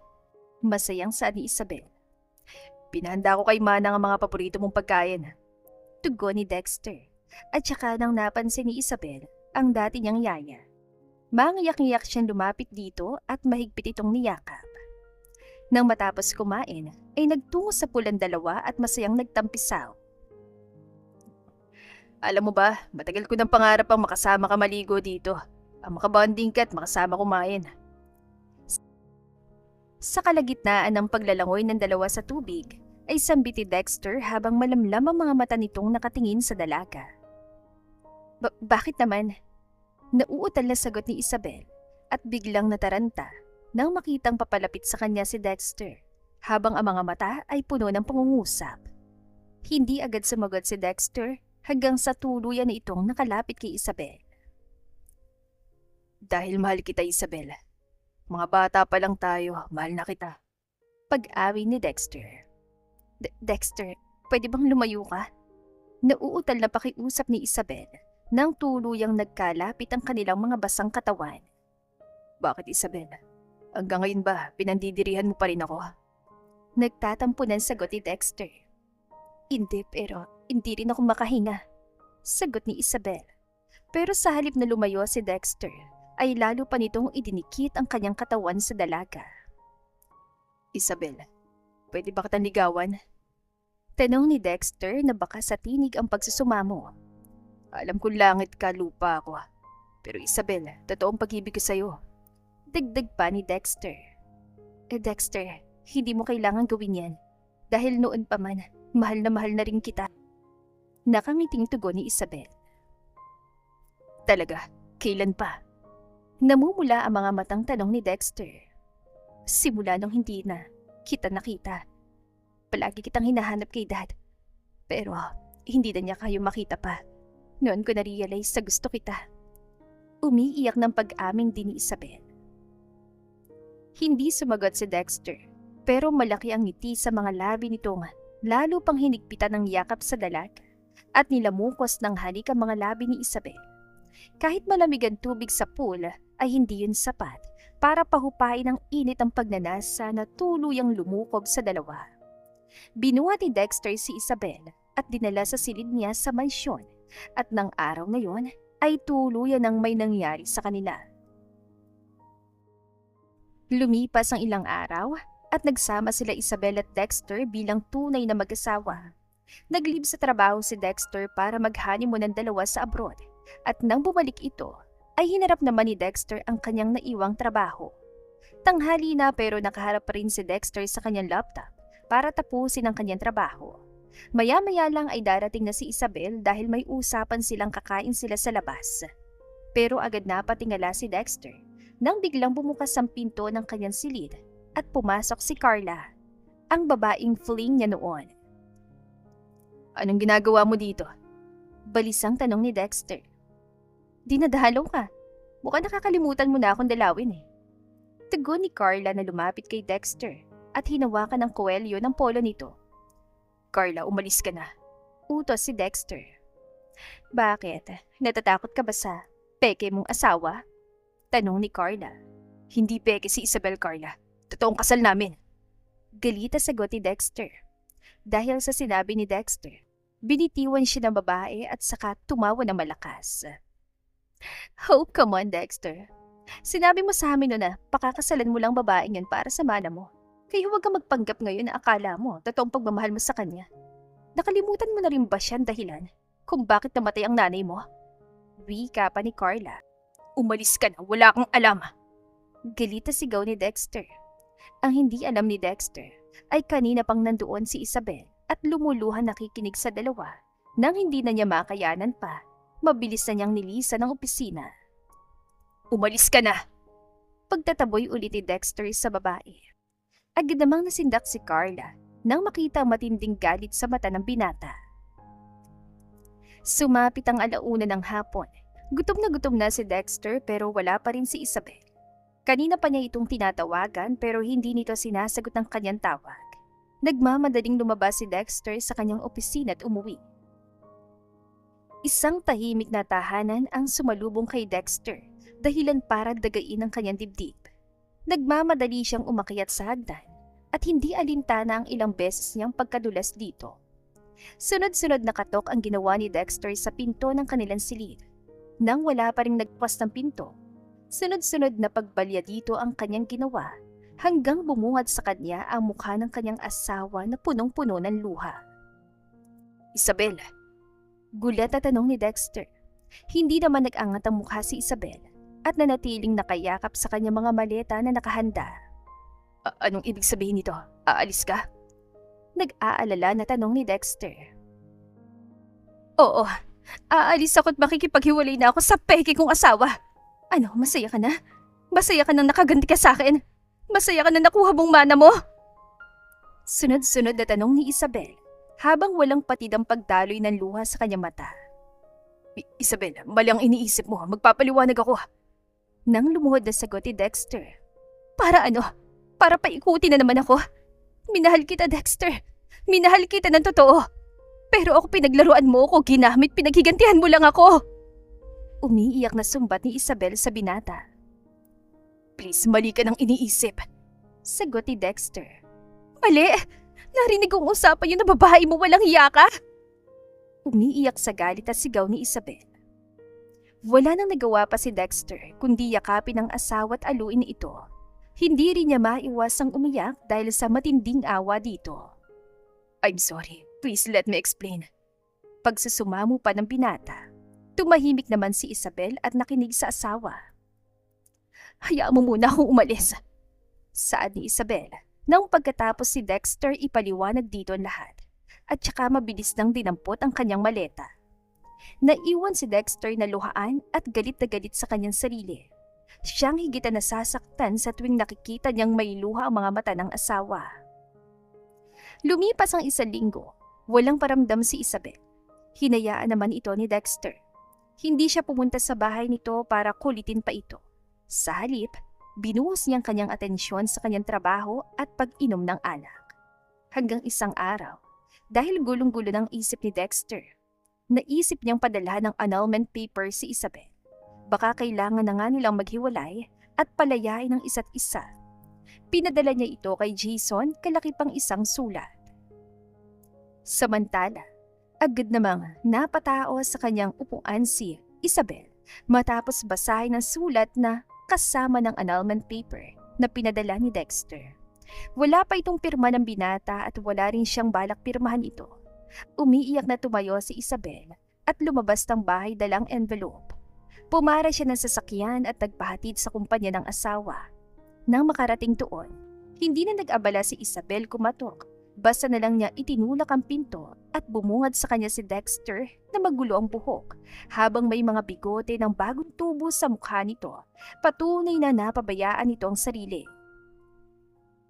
Masayang saad ni Isabel. Pinahanda ko kay Manang ang mga paborito mong pagkain. Tugon ni Dexter at saka nang napansin ni Isabel ang dati niyang yaya. Mangiyak-ngiyak siyang lumapit dito at mahigpit itong niyakap. Nang matapos kumain ay nagtungo sa pulang dalawa at masayang nagtampisaw. Alam mo ba, matagal ko ng pangarap ang makasama ka maligo dito. Ang makabonding ka at makasama kumain. Sa kalagitnaan ng paglalangoy ng dalawa sa tubig, ay sambiti Dexter habang malamlam ang mga mata nitong nakatingin sa dalaga. Bakit naman? Nauutal na sagot ni Isabel at biglang nataranta nang makitang papalapit sa kanya si Dexter habang ang mga mata ay puno ng pangungusap. Hindi agad sumagot si Dexter hanggang sa tuluyan na itong nakalapit kay Isabel. Dahil mahal kita, Isabel. Mga bata pa lang tayo, mahal na kita. Pag-awi ni Dexter. Dexter, pwede bang lumayo ka? Nauutal na pakiusap ni Isabel nang tuluyang nagkalapit ang kanilang mga basang katawan. Bakit, Isabel? Hanggang ngayon ba, pinandidirihan mo pa rin ako? Nagtatampo ng sagot ni Dexter. Hindi, pero hindi rin ako makahinga. Sagot ni Isabel. Pero sa halip na lumayo si Dexter, ay lalo pa nitong idinikit ang kanyang katawan sa dalaga. Isabel, pwede ba kitang ligawan? Tanong ni Dexter na baka sa tinig ang pagsusumamo. Alam kong langit ka, lupa ako. Pero Isabel, totoong pag-ibig ko sa'yo. Dagdag pa ni Dexter. Dexter, hindi mo kailangan gawin yan. Dahil noon pa man, mahal na rin kita. Nakangiting tugon ni Isabel. Talaga, kailan pa? Namumula ang mga matang tanong ni Dexter. Simula nung hindi na kita nakita. Palagi kitang hinahanap kay Dad. Pero hindi na niya kayo makita pa. Noon ko na-realize sa gusto kita. Umiiyak ng pag-aming din ni Isabel. Hindi sumagot si Dexter, pero malaki ang ngiti sa mga labi nitong lalo pang hinigpitan ng yakap sa dalaga at nilamukos ng halik ang mga labi ni Isabel. Kahit malamig ang tubig sa pool ay hindi yun sapat para pahupain ng init ang pagnanasa na tuluyang lumukob sa dalawa. Binuhat ni Dexter si Isabel at dinala sa silid niya sa mansyon at ng araw na yon ay tuluyan ng may nangyari sa kanila. Lumipas ang ilang araw at nagsama sila Isabel at Dexter bilang tunay na mag-asawa. Naglib sa trabaho si Dexter para mag-honeymoon ng dalawa sa abroad at nang bumalik ito ay hinarap naman ni Dexter ang kanyang naiwang trabaho. Tanghali na pero nakaharap pa rin si Dexter sa kanyang laptop para tapusin ang kanyang trabaho. Maya-maya lang ay darating na si Isabel dahil may usapan silang kakain sila sa labas. Pero agad na patingala si Dexter nang biglang bumukas ang pinto ng kanyang silid at pumasok si Carla, ang babaeng fling niya noon. Anong ginagawa mo dito? Balisang tanong ni Dexter. Dinadahalo ka. Mukhang nakakalimutan mo na akong dalawin eh. Tugon ni Carla na lumapit kay Dexter at hinawakan ng kuwelyo ng polo nito. Carla, umalis ka na. Utos si Dexter. Bakit? Natatakot ka ba sa peke mong asawa? Tanong ni Carla. Hindi peke si Isabel, Carla. Totoong kasal namin. Galita sagot ni Dexter. Dahil sa sinabi ni Dexter, binitiwan siya ng babae at saka tumawa na malakas. Oh, come on, Dexter. Sinabi mo sa amin na pakakasalan mo lang babaeng yun para sa mana mo. Kaya huwag kang magpanggap ngayon na akala mo totoong pagmamahal mo sa kanya. Nakalimutan mo na rin ba siyang dahilan kung bakit namatay ang nanay mo? Wika pa ni Carla. Umalis ka na, wala kang alam. Galita sigaw ni Dexter. Ang hindi alam ni Dexter ay kanina pang nandoon si Isabel at lumuluhan nakikinig sa dalawa. Nang hindi na niya makayanan pa, mabilis na niyang nilisan ang opisina. Umalis ka na! Pagtataboy ulit ni Dexter sa babae. Agad namang nasindak si Carla nang makita ang matinding galit sa mata ng binata. Sumapit ang alauna ng hapon. Gutom na si Dexter pero wala pa rin si Isabel. Kanina pa niya itong tinatawagan pero hindi nito sinasagot ang kanyang tawag. Nagmamadaling lumabas si Dexter sa kanyang opisina at umuwi. Isang tahimik na tahanan ang sumalubong kay Dexter, dahilan para dagain ang kanyang dibdib. Nagmamadali siyang umakyat sa hagdan at hindi alintana ang ilang beses niyang pagkadulas dito. Sunod-sunod na katok ang ginawa ni Dexter sa pinto ng kanilang silid. Nang wala pa ring nagbukas ng pinto, sunod-sunod na pagbalya dito ang kanyang ginawa hanggang bumungad sa kanya ang mukha ng kanyang asawa na punong-puno ng luha. Isabel! Gulat na tanong ni Dexter. Hindi naman nag-angat ang mukha si Isabel at nanatiling nakayakap sa kanyang mga maleta na nakahanda. Anong ibig sabihin nito? Aalis ka? Nag-aalala na tanong ni Dexter. Oo, aalis ako't makikipaghiwalay na ako sa peke kong asawa. Ano, masaya ka na? Masaya ka nang nakaganti ka sa akin? Masaya ka na nakuha mong mana mo? Sunod-sunod na tanong ni Isabel habang walang patid ang pagdaloy ng luha sa kanyang mata. Isabel, mali ang iniisip mo. Magpapaliwanag ako. Nang lumuhod na sagot ni Dexter. Para ano? Para paikuti na naman ako? Minahal kita, Dexter. Minahal kita ng totoo. Pero ako pinaglaruan mo ko, ginamit, pinaghigantihan mo lang ako. Umiiyak na sumbat ni Isabel sa binata. Please, mali ka ng iniisip. Sagot ni Dexter. Mali! Narinig kong usapan yun na babae mo, walang hiya ka. Umiiyak sa galit at sigaw ni Isabel. Wala nang nagawa pa si Dexter kundi yakapin ang asawa at aluin ito. Hindi rin niya maiwasang umiyak dahil sa matinding awa dito. I'm sorry, please let me explain. Pagsusumamo pa ng binata, tumahimik naman si Isabel at nakinig sa asawa. Hayaan mo muna akong umalis. Saad ni Isabel nang pagkatapos si Dexter ipaliwanag dito ang lahat. At saka mabilis nang dinampot ang kanyang maleta. Naiwan si Dexter na luhaan at galit na galit sa kanyang sarili. Siyang higit na nasasaktan sa tuwing nakikita niyang may luha ang mga mata ng asawa. Lumipas ang 1 linggo, walang paramdam si Isabel. Hinayaan naman ito ni Dexter. Hindi siya pumunta sa bahay nito para kulitin pa ito. Sa halip, binuhos niyang kanyang atensyon sa kanyang trabaho at pag-inom ng alak. Hanggang isang araw, dahil gulong-gulo ng isip ni Dexter, naisip niyang padalhan ng annulment paper si Isabel. Baka kailangan na nga nilang maghiwalay at palayain ang isa't isa. Pinadala niya ito kay Jason kalaki pang isang sulat. Samantala, agad namang napatao sa kanyang upuan si Isabel matapos basahin ang sulat na kasama ng annulment paper na pinadala ni Dexter. Wala pa itong pirma ng binata at wala rin siyang balak pirmahan ito. Umiiyak na tumayo si Isabel at lumabas ng bahay dalang envelope. Pumara siya ng sasakyan at nagpahatid sa kumpanya ng asawa. Nang makarating doon, hindi na nag-abala si Isabel kumatok. Basta na lang niya itinulak ang pinto at bumungad sa kanya si Dexter na magulo ang buhok habang may mga bigote ng bagong tubo sa mukha nito. Patunay na napabayaan nito ang sarili.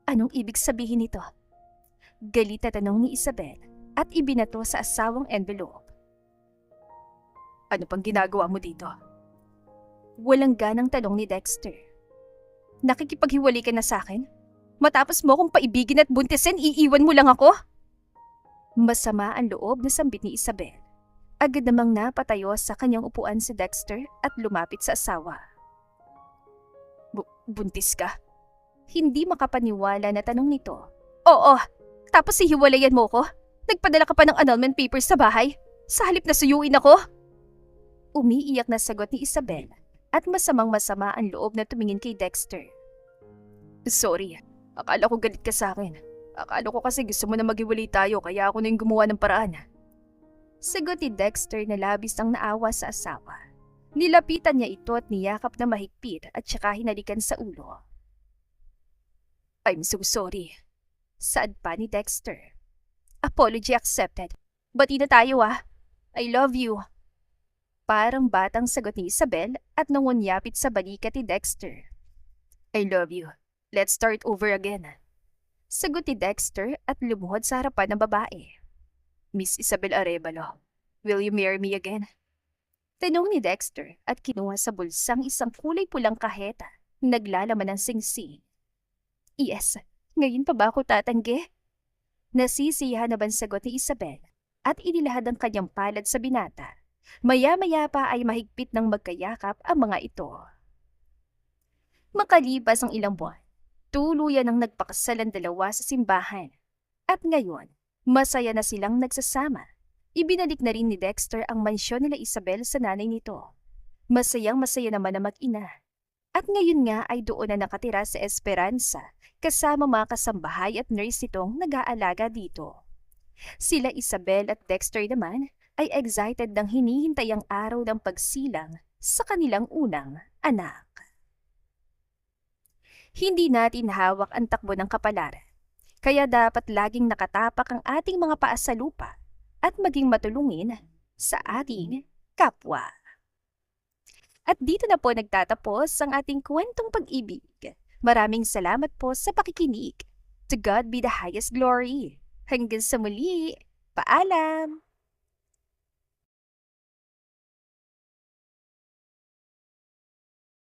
Anong ibig sabihin nito? Galit na tanong ni Isabel at ibinato sa asawang envelope. Ano pang ginagawa mo dito? Walang ganang tanong ni Dexter. Nakikipaghiwalay ka na sa akin? Matapos mo akong paibigin at buntisin, iiwan mo lang ako? Masama ang loob na sambit ni Isabel. Agad namang napatayo sa kanyang upuan si Dexter at lumapit sa asawa. Buntis ka? Hindi makapaniwala na tanong nito. Oo, tapos hihiwalayan mo ko? Nagpadala ka pa ng annulment papers sa bahay? Sa halip na suyuin ako? Umiiyak na sagot ni Isabel at masamang-masama ang loob na tumingin kay Dexter. Sorry, akala ko galit ka sa akin. Akala ko kasi gusto mo na maghiwalay tayo kaya ako na yung gumawa ng paraan. Sagot ni Dexter na labis ang naawa sa asawa. Nilapitan niya ito at niyakap na mahigpit at saka hinalikan sa ulo. I'm so sorry. Saad pa ni Dexter. Apology accepted. Bati na tayo I love you. Parang batang sagot ni Isabel at nangunyapit sa balikat ni Dexter. I love you. Let's start over again. Sagot ni Dexter at lumuhod sa harapan ng babae. Miss Isabel Arevalo, will you marry me again? Tanong ni Dexter at kinuha sa bulsang isang kulay pulang kaheta. Naglalaman ng singsing. Yes, ngayon pa ba ako tatanggi? Nasisiyahan na sagot ni Isabel at inilahad ang kanyang palad sa binata. Maya-maya pa ay mahigpit ng magkayakap ang mga ito. Makalipas ang ilang buwan, tuluyan ang nagpakasal ang dalawa sa simbahan. At ngayon, masaya na silang nagsasama. Ibinalik na rin ni Dexter ang mansyon nila Isabel sa nanay nito. Masayang-masaya naman ang mag-ina. At ngayon nga ay doon na nakatira sa Esperanza kasama mga kasambahay at nurse nitong nag-aalaga dito. Sila Isabel at Dexter naman ay excited nang hinihintay ang araw ng pagsilang sa kanilang unang anak. Hindi natin hawak ang takbo ng kapalaran, kaya dapat laging nakatapak ang ating mga paa sa lupa at maging matulungin sa ating kapwa. At dito na po nagtatapos ang ating kwentong pag-ibig. Maraming salamat po sa pakikinig. To God be the highest glory. Hanggang sa muli. Paalam!